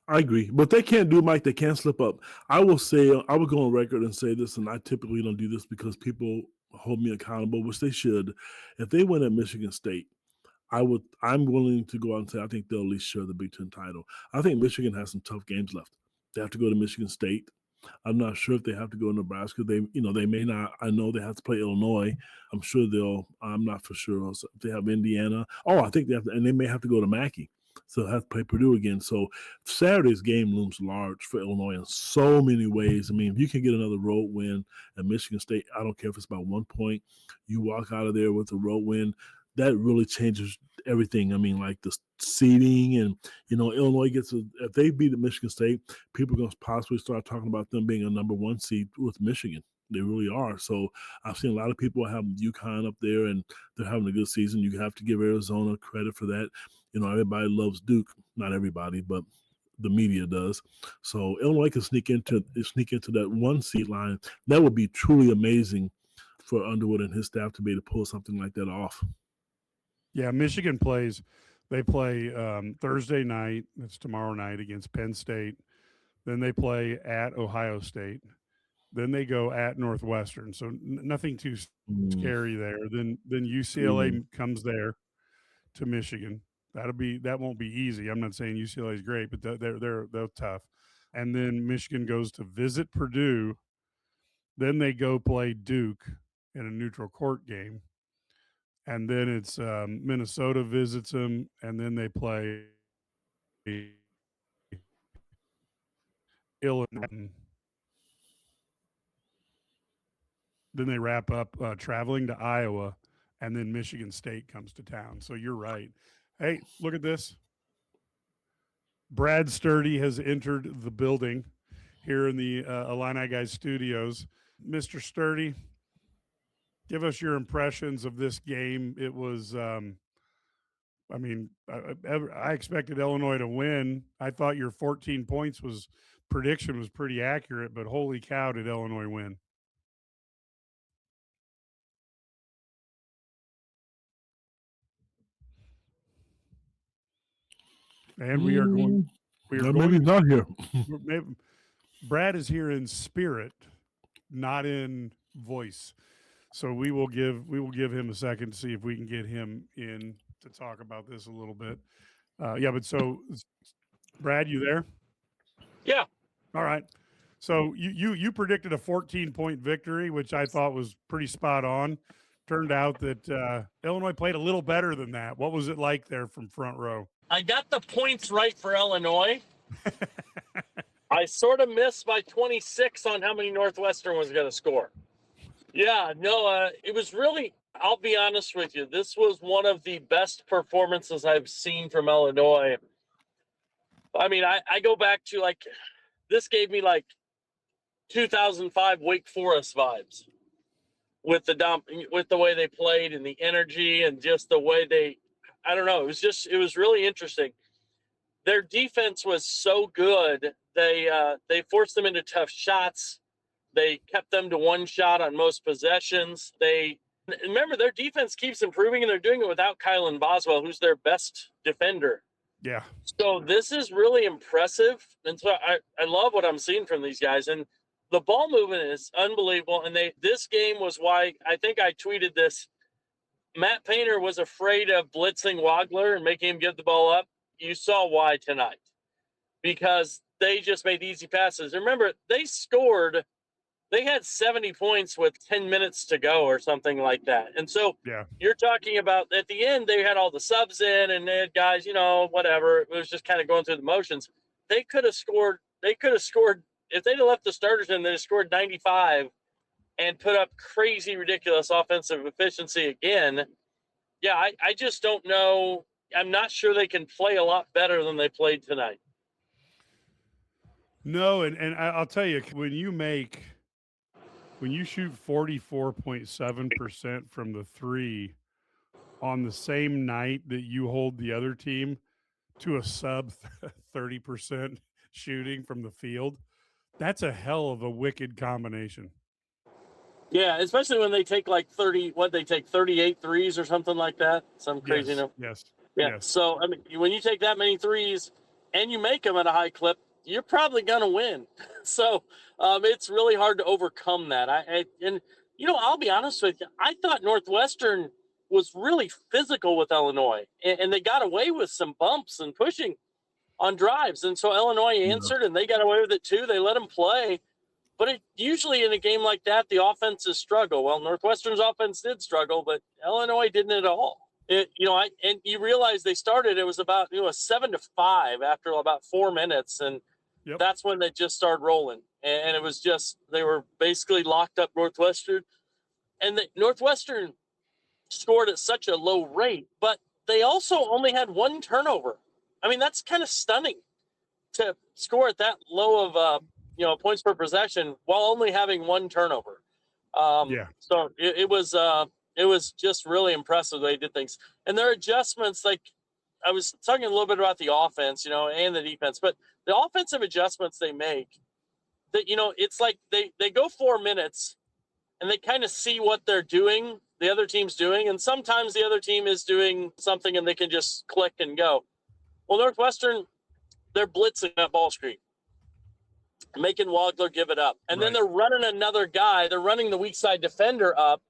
I agree, but they can't do, Mike. They can't slip up. I will say, I would go on record and say this, and I typically don't do this because people hold me accountable, which they should. If they win at Michigan State, I'm willing to go out and say I think they'll at least share the Big Ten title. I think Michigan has some tough games left. They have to go to Michigan State. I'm not sure if they have to go to Nebraska. They may not. I know they have to play Illinois. I'm sure they'll. I'm not for sure. So if they have Indiana. Oh, I think they have to, and they may have to go to Mackey. So they'll have to play Purdue again. So Saturday's game looms large for Illinois in so many ways. I mean, if you can get another road win at Michigan State, I don't care if it's about 1 point, you walk out of there with a road win. That really changes everything. I mean, like the seeding, and Illinois if they beat Michigan State, people are going to possibly start talking about them being a number 1 seed with Michigan. They really are. So I've seen a lot of people having UConn up there, and they're having a good season. You have to give Arizona credit for that. Everybody loves Duke. Not everybody, but the media does. So Illinois can sneak into that 1 seed line. That would be truly amazing for Underwood and his staff to be able to pull something like that off. yeah, Michigan plays. They play Thursday night. It's tomorrow night against Penn State. Then they play at Ohio State. Then they go at Northwestern. So nothing too Mm. scary there. Then UCLA comes there to Michigan. That won't be easy. I'm not saying UCLA is great, but they're tough. And then Michigan goes to visit Purdue. Then they go play Duke in a neutral court game. And then it's Minnesota visits them, and then they play Illinois. Then they wrap up traveling to Iowa, and then Michigan State comes to town. So you're right. Hey, look at this. Brad Sturdy has entered the building here in the IlliniGuys studios. Mr. Sturdy, give us your impressions of this game. It was, I expected Illinois to win. I thought your 14 points prediction was pretty accurate, but holy cow, did Illinois win? And we are going. We are Maybe going. he's not here. Brad is here in spirit, not in voice. So we will give him a second to see if we can get him in to talk about this a little bit. But so Brad, you there? Yeah. All right. So you predicted a 14-point victory, which I thought was pretty spot on. Turned out that Illinois played a little better than that. What was it like there from front row? I got the points right for Illinois. I sort of missed by 26 on how many Northwestern was going to score. Yeah, no, it was really, I'll be honest with you, this was one of the best performances I've seen from Illinois. I mean, I go back to like, this gave me like 2005 Wake Forest vibes with the way they played and the energy and just the way I don't know. It was really interesting. Their defense was so good. They forced them into tough shots. They kept them to one shot on most possessions. Remember, their defense keeps improving, and they're doing it without Kylan Boswell, who's their best defender. Yeah. So this is really impressive. And so I love what I'm seeing from these guys. And the ball movement is unbelievable. And this game was why I think I tweeted this. Matt Painter was afraid of blitzing Wagler and making him give the ball up. You saw why tonight, because they just made easy passes. Remember, they had 70 points with 10 minutes to go or something like that. And so You're talking about at the end, they had all the subs in and they had guys, whatever. It was just kind of going through the motions. They could have scored. If they'd have left the starters in, they'd have scored 95 and put up crazy, ridiculous offensive efficiency again. Yeah, I just don't know. I'm not sure they can play a lot better than they played tonight. No, and I'll tell you, when you shoot 44.7% from the three on the same night that you hold the other team to a sub 30% shooting from the field, that's a hell of a wicked combination. Yeah, especially when they take like 38 threes or something like that. Some crazy number. Yes. Yeah. Yes. So, I mean, when you take that many threes and you make them at a high clip, you're probably going to win. So it's really hard to overcome that. I'll be honest with you. I thought Northwestern was really physical with Illinois, and they got away with some bumps and pushing on drives. And so Illinois answered, and they got away with it too. They let them play. But usually in a game like that, the offenses struggle. Well, Northwestern's offense did struggle, but Illinois didn't at all. And you realize they started, it was about, 7-5 after about 4 minutes. And that's when they just started rolling. And it was just, they were basically locked up Northwestern. And Northwestern scored at such a low rate, but they also only had one turnover. I mean, that's kind of stunning to score at that low of, points per possession while only having one turnover. So it was just really impressive the way they did things. And their adjustments, like I was talking a little bit about the offense, and the defense, but the offensive adjustments they make, that, it's like they go 4 minutes and they kind of see what they're doing, the other team's doing. And sometimes the other team is doing something and they can just click and go. Well, Northwestern, they're blitzing that ball screen, making Wagler give it up. And then they're running another guy. They're running the weak side defender up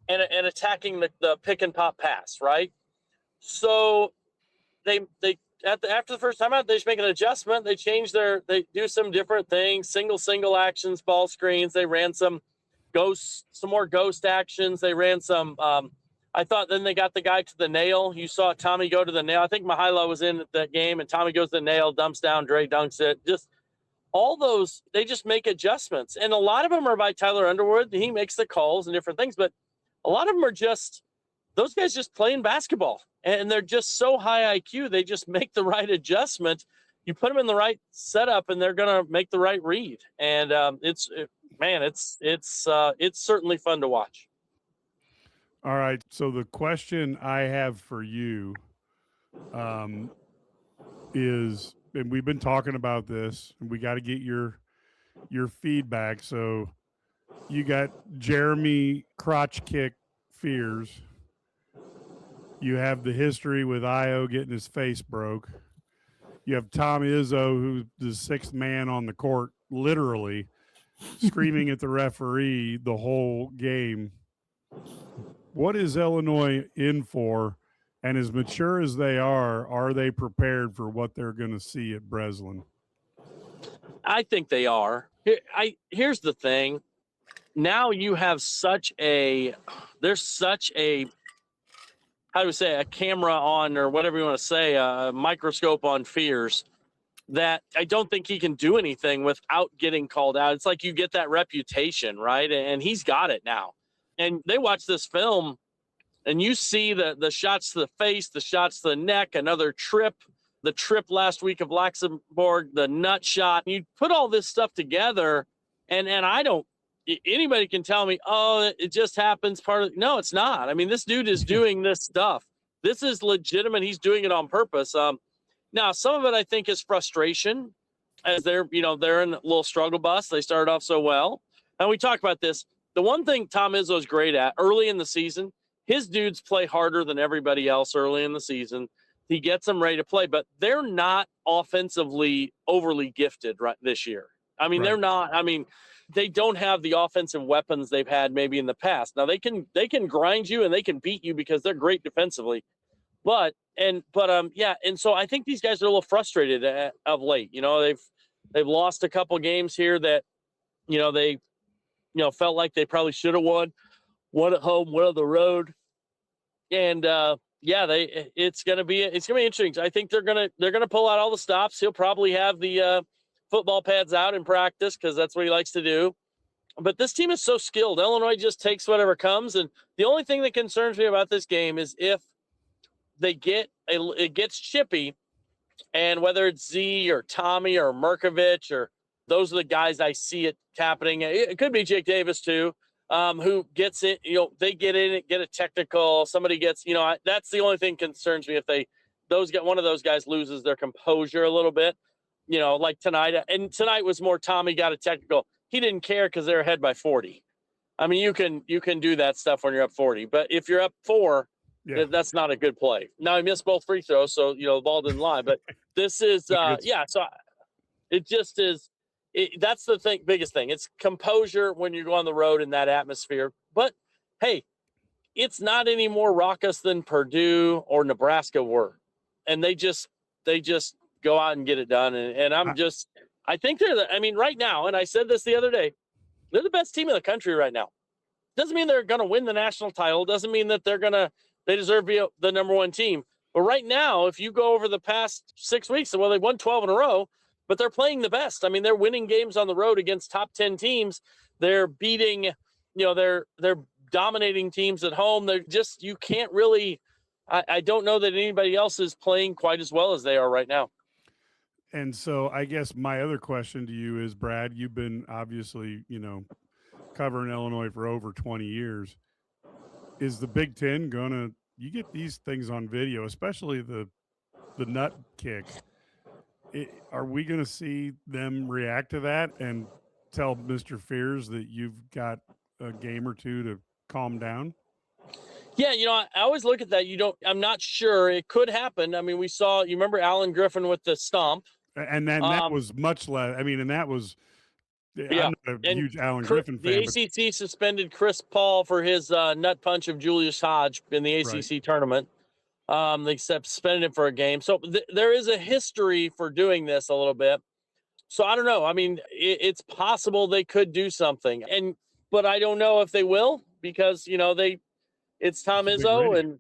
and attacking the pick and pop pass, right? So they after the first time out, they just make an adjustment. They they do some different things, single actions, ball screens. They ran some more ghost actions. They ran some, I thought then they got the guy to the nail. You saw Tommy go to the nail. I think Mihailo was in that game, and Tommy goes to the nail, dumps down, Dre dunks it. Just all those, they just make adjustments. And a lot of them are by Tyler Underwood. He makes the calls and different things, but a lot of them are just, those guys just playing basketball. And they're just so high IQ, they just make the right adjustment. You put them in the right setup, and they're going to make the right read. And it's certainly fun to watch. All right. So the question I have for you is, and we've been talking about this, and we got to get your feedback. So you got Jeremy crotch kick fears. You have the history with Io getting his face broke. You have Tom Izzo, who's the sixth man on the court, literally screaming at the referee the whole game. What is Illinois in for And as mature as they are they prepared for what they're going to see at Breslin? I think they are. Here's the thing. Now you have there's such a, how do we say, a camera on, or whatever you want to say, a microscope on Fears, that I don't think he can do anything without getting called out. It's like you get that reputation, right? And he's got it now. And they watch this film, and you see the shots to the face, the shots to the neck, another trip, the trip last week of Luxembourg, the nut shot. You put all this stuff together, and I don't, anybody can tell me, oh, it just happens. No, it's not. I mean, this dude is doing this stuff. This is legitimate. He's doing it on purpose. Now, some of it I think is frustration, as they're in a little struggle bus. They started off so well. And we talked about this. The one thing Tom Izzo is great at early in the season, his dudes play harder than everybody else early in the season. He gets them ready to play, but they're not offensively overly gifted right this year. I mean, They're not. I mean, they don't have the offensive weapons they've had maybe in the past. Now they can grind you and they can beat you because they're great defensively. But and so I think these guys are a little frustrated of late. They've lost a couple games here that they felt like they probably should have won. One at home, one on the road, and it's gonna be interesting. I think they're gonna pull out all the stops. He'll probably have the football pads out in practice because that's what he likes to do. But this team is so skilled. Illinois just takes whatever comes, and the only thing that concerns me about this game is if it gets chippy, and whether it's Z or Tommy or Merkovich, or those are the guys I see it happening. It could be Jake Davis too, who gets it. They get in it, get a technical. Somebody gets. That's the only thing concerns me if one of those guys loses their composure a little bit. Like tonight. And tonight was more Tommy got a technical. He didn't care because they're ahead by 40. I mean, you can do that stuff when you're up 40, but if you're up 4. Yeah. That's not a good play. Now he missed both free throws, so the ball didn't lie. But this is So it just is. That's the biggest thing. It's composure when you go on the road in that atmosphere. But hey, it's not any more raucous than Purdue or Nebraska were, and they just go out and get it done. And I think right now, and I said this the other day, they're the best team in the country right now. Doesn't mean they're going to win the national title. Doesn't mean that they deserve to be the number one team. But right now, if you go over the past 6 weeks, they won 12 in a row, but they're playing the best. I mean, they're winning games on the road against top 10 teams. They're beating, they're dominating teams at home. They're just, you can't really, I don't know that anybody else is playing quite as well as they are right now. And so I guess my other question to you is, Brad, you've been obviously, covering Illinois for over 20 years. Is the Big Ten you get these things on video, especially the nut kick. Are we going to see them react to that and tell Mr. Fears that you've got a game or two to calm down? Yeah, I always look at that. I'm not sure. It could happen. I mean, you remember Alan Griffin with the stomp. And then that was much less. I mean, and that was, I'm not a huge Alan Griffin fan. The ACC suspended Chris Paul for his nut punch of Julius Hodge in the ACC tournament. They suspended him for a game. So there is a history for doing this a little bit. So I don't know. I mean, it's possible they could do something, but I don't know if they will because it's Tom Izzo, and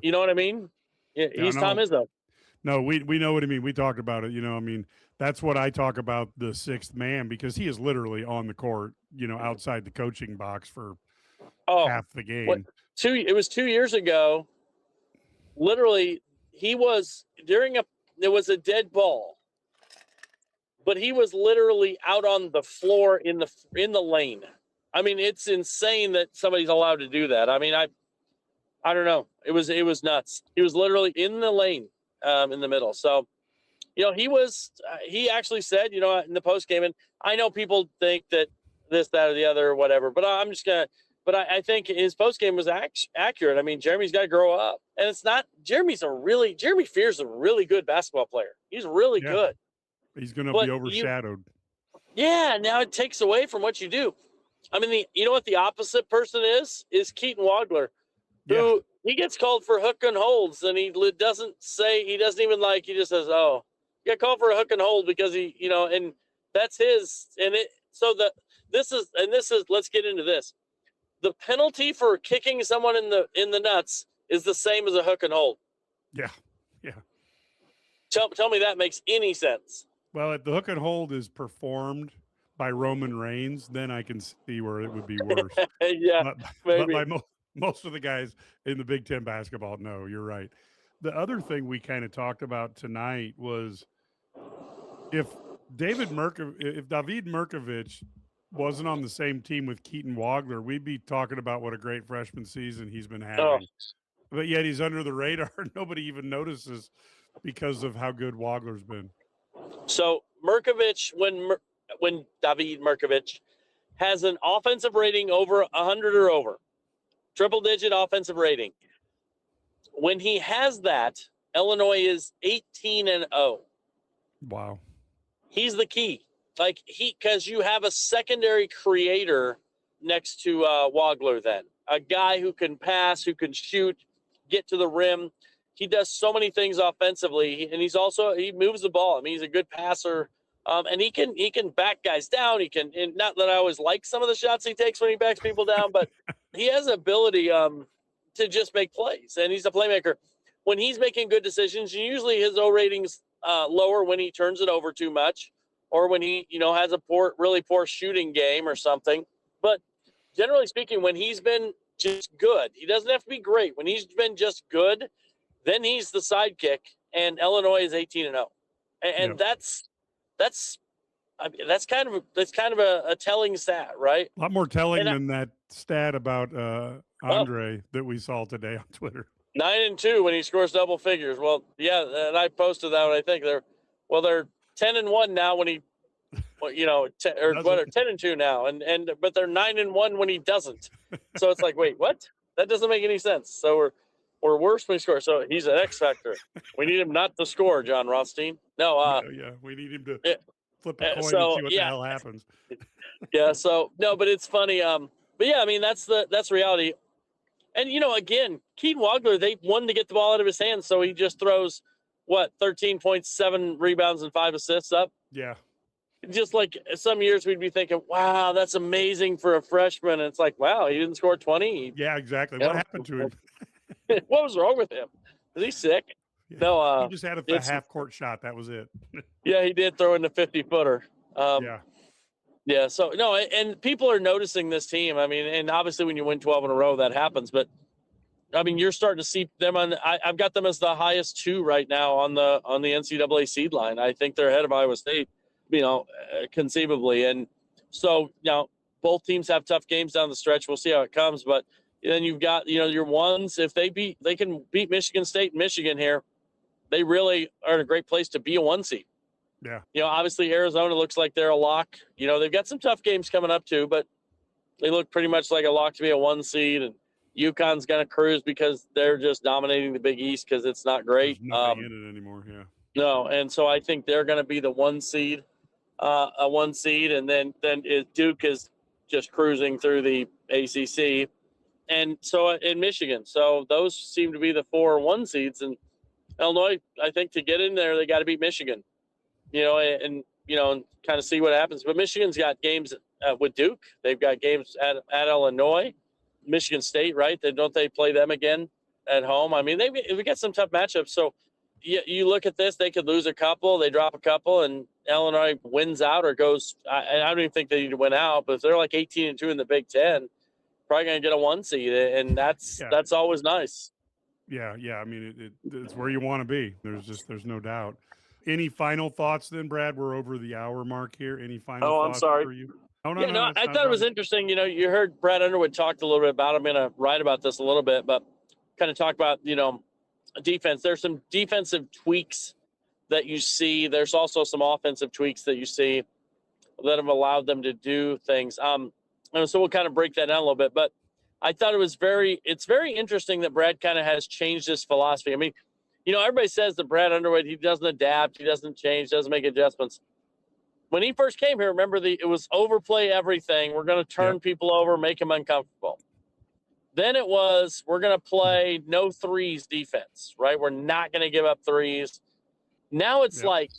you know what I mean. He's Tom Izzo. No, we know what I mean. We talked about it. I mean, that's what I talk about, the sixth man, because he is literally on the court, outside the coaching box for half the game. It was 2 years ago. Literally, he was there was a dead ball, but he was literally out on the floor in the lane. I mean, it's insane that somebody's allowed to do that. I mean, I don't know. It was nuts. He was literally in the lane. In the middle. So, he actually said, in the post game, and I know people think that this, that, or the other, or whatever, but I think his post game was accurate. I mean, Jeremy's got to grow up, and it's not, Jeremy Fears is a really good basketball player. He's really good. He's going to be overshadowed. Now it takes away from what you do. I mean, you know what the opposite person is Keaton Wadler, who he gets called for hook and holds, and he doesn't even he just says, "Oh, you got called for a hook and hold," because he, and that's his. And this is let's get into this. The penalty for kicking someone in the nuts is the same as a hook and hold. Yeah. Tell me that makes any sense. Well, if the hook and hold is performed by Roman Reigns, then I can see where it would be worse. Yeah, but by most of the guys in the Big Ten basketball, no, you're right. The other thing we kind of talked about tonight was if David Mirkovic wasn't on the same team with Keaton Wagler, we'd be talking about what a great freshman season he's been having. Oh. But yet he's under the radar. Nobody even notices because of how good Wagler's been. So Mirkovic, when David Mirkovic has an offensive rating over 100 or over, triple-digit offensive rating, when he has that, Illinois is 18-0. Wow. He's the key. Because you have a secondary creator next to Wagler then. A guy who can pass, who can shoot, get to the rim. He does so many things offensively, and he moves the ball. I mean, he's a good passer, and he can back guys down. He can, and not that I always like some of the shots he takes when he backs people down, but he has ability to just make plays, and he's a playmaker. When he's making good decisions, usually his O rating's lower when he turns it over too much, or when he has a really poor shooting game or something. But generally speaking, when he's been just good, he doesn't have to be great. When he's been just good, then he's the sidekick, and Illinois is 18-0, and that's kind of a telling stat, right? A lot more telling than that stat about Andre that we saw today on Twitter. 9-2 when he scores double figures. Well, yeah, and I posted that one. I think they're 10-1 now when he, 10-2 now, but they're 9-1 when he doesn't. So it's like, wait, what? That doesn't make any sense. So we're worse when he scores. So he's an X factor. We need him not to score, John Rothstein. No, we need him to flip a coin and see what the hell happens. Yeah. So no, but it's funny. But yeah, I mean that's reality. And again, Keaton Wagler, they wanted to get the ball out of his hands, so he just throws 13.7 rebounds and 5 assists up. Yeah. Just like some years we'd be thinking, wow, that's amazing for a freshman. And it's like, wow, he didn't score 20. Yeah, exactly. What happened to him? What was wrong with him? Is he sick? Yeah. No, he just had a half-court shot. That was it. Yeah, he did throw in the 50-footer. Yeah. So no, and people are noticing this team. I mean, and obviously when you win 12 in a row, that happens. But I mean, you're starting to see them on. I've got them as the highest 2 right now on the NCAA seed line. I think they're ahead of Iowa State, conceivably. And so both teams have tough games down the stretch. We'll see how it comes, but. Then you've got, your ones, if they can beat Michigan State and Michigan here, they really are in a great place to be a 1 seed. Yeah. Obviously Arizona looks like they're a lock. They've got some tough games coming up too, but they look pretty much like a lock to be a 1 seed. And UConn's going to cruise because they're just dominating the Big East because it's not great. There's nothing in it anymore, yeah. No, and so I think they're going to be the 1 seed, a 1 seed, and then Duke is just cruising through the ACC. And so in Michigan, so those seem to be the 4 1 seeds. And Illinois, I think to get in there, they got to beat Michigan, and kind of see what happens. But Michigan's got games with Duke. They've got games at Illinois, Michigan State, right? Don't they play them again at home? I mean, we got some tough matchups. So you look at this, they could lose a couple, they drop a couple, and Illinois wins out or goes. I don't even think they need to win out, but if they're like 18-2 in the Big Ten. Probably going to get a 1 seed, and that's always nice. Yeah. I mean, it's where you want to be. There's no doubt. Any final thoughts then, Brad? We're over the hour mark here. Any final thoughts for you? No, I thought it was interesting. You heard Brad Underwood talked a little bit about it. I'm going to write about this a little bit, but kind of talk about, defense. There's some defensive tweaks that you see. There's also some offensive tweaks that you see that have allowed them to do things. So we'll kind of break that down a little bit, but I thought it's very interesting that Brad kind of has changed his philosophy. I mean, everybody says that Brad Underwood, he doesn't adapt, he doesn't change, doesn't make adjustments. When he first came here, remember it was overplay everything. We're going to turn people over, make them uncomfortable. Then it was, we're going to play no threes defense, right? We're not going to give up threes. Now it's like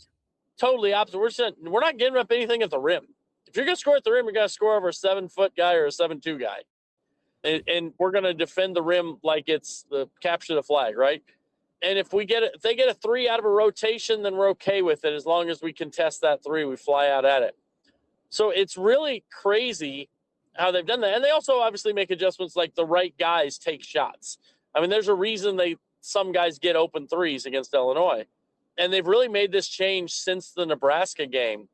totally opposite. We're not giving up anything at the rim. If you're going to score at the rim, you're going to score over a 7-foot guy or a 7'2" guy. And we're going to defend the rim like it's the capture the flag, right? And if they get a three out of a rotation, then we're okay with it. As long as we contest that three, we fly out at it. So it's really crazy how they've done that. And they also obviously make adjustments like the right guys take shots. I mean, there's a reason some guys get open threes against Illinois. And they've really made this change since the Nebraska game.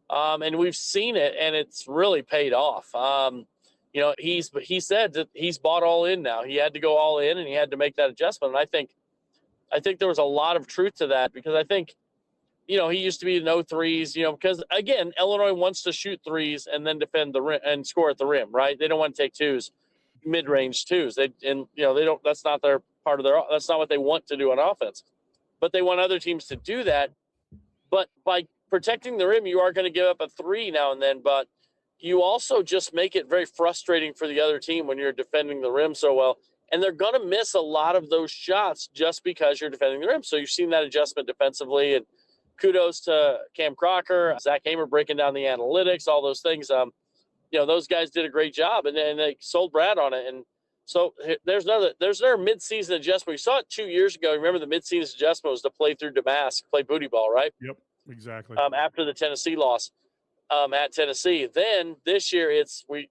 And we've seen it, and it's really paid off. He said that he's bought all in now. He had to go all in, and he had to make that adjustment. And I think there was a lot of truth to that, because I think, he used to be no threes, because again, Illinois wants to shoot threes and then defend the rim and score at the rim, right? They don't want to take twos, mid-range twos. They don't, that's not their part of that's not what they want to do on offense, but they want other teams to do that. But by protecting the rim, you are going to give up a three now and then, but you also just make it very frustrating for the other team when you're defending the rim so well. And they're going to miss a lot of those shots just because you're defending the rim. So you've seen that adjustment defensively, and kudos to Cam Crocker, Zach Hamer breaking down the analytics, all those things. Those guys did a great job, and they sold Brad on it. And so there's another midseason adjustment. We saw it 2 years ago. Remember, the midseason adjustment was to play through Damask, play booty ball, right? Yep, exactly. After the Tennessee loss at Tennessee. Then this year,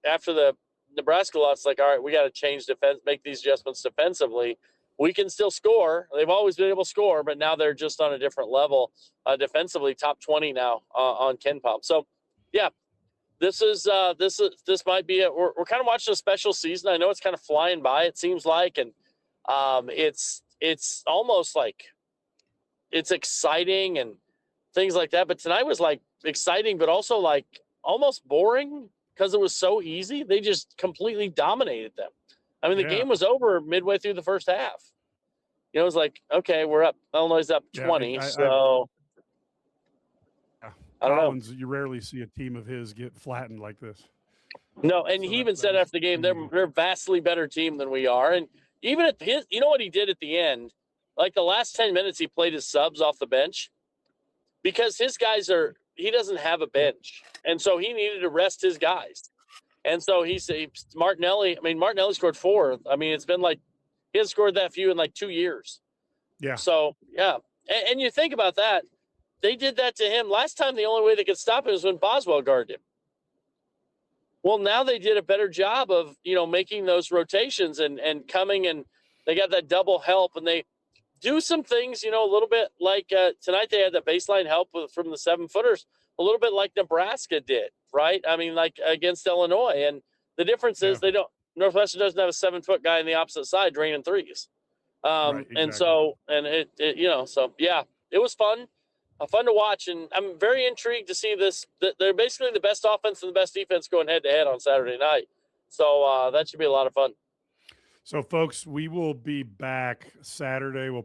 after the Nebraska loss, it's like, all right, we got to change defense, make these adjustments defensively. We can still score. They've always been able to score, but now they're just on a different level defensively. Top 20 now on Ken Pop. So, yeah, this might be it. We're kind of watching a special season. I know it's kind of flying by, it seems like, and it's almost like it's exciting and things like that. But tonight was like exciting, but also like almost boring because it was so easy. They just completely dominated them. I mean, the game was over midway through the first half. It was like, okay, we're up. Illinois is up 20. I don't know. You rarely see a team of his get flattened like this. No, and he even said after the game, they're a vastly better team than we are. And even at you know what he did at the end? Like the last 10 minutes, he played his subs off the bench because his guys he doesn't have a bench. And so he needed to rest his guys. And so he said, Martinelli scored 4. I mean, it's been like he hasn't scored that few in like 2 years. Yeah. So, yeah. And you think about that. They did that to him. Last time, the only way they could stop him was when Boswell guarded him. Well, now they did a better job of, making those rotations and coming, and they got that double help, and they do some things, a little bit like tonight they had the baseline help from the 7-footers, a little bit like Nebraska did, right? I mean, like against Illinois. And the difference is Northwestern doesn't have a 7-foot guy on the opposite side draining threes. Right, exactly. And so, it was fun. Fun to watch, and I'm very intrigued to see this. They're basically the best offense and the best defense going head-to-head on Saturday night. So that should be a lot of fun. So, folks, we will be back Saturday. We're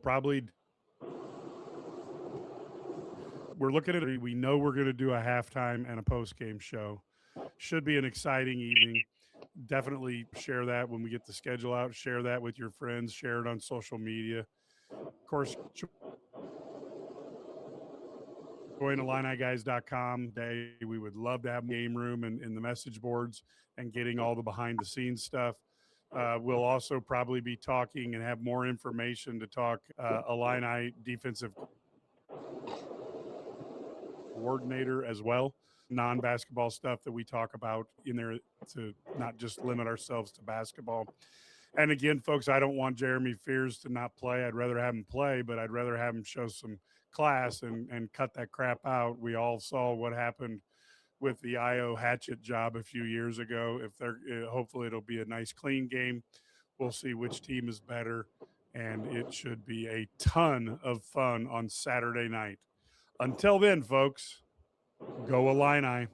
looking at it. We know we're going to do a halftime and a post-game show. Should be an exciting evening. Definitely share that when we get the schedule out. Share that with your friends. Share it on social media. Of course, join IlliniGuys.com. We would love to have game room and in the message boards and getting all the behind-the-scenes stuff. We'll also probably be talking and have more information to talk Illini defensive coordinator as well. Non-basketball stuff that we talk about in there to not just limit ourselves to basketball. And again, folks, I don't want Jeremy Fears to not play. I'd rather have him play, but I'd rather have him show some class and cut that crap out. We all saw what happened with the IO Hatchet job a few years ago. Hopefully it'll be a nice clean game. We'll see which team is better, and it should be a ton of fun on Saturday night. Until then, folks, go Illini.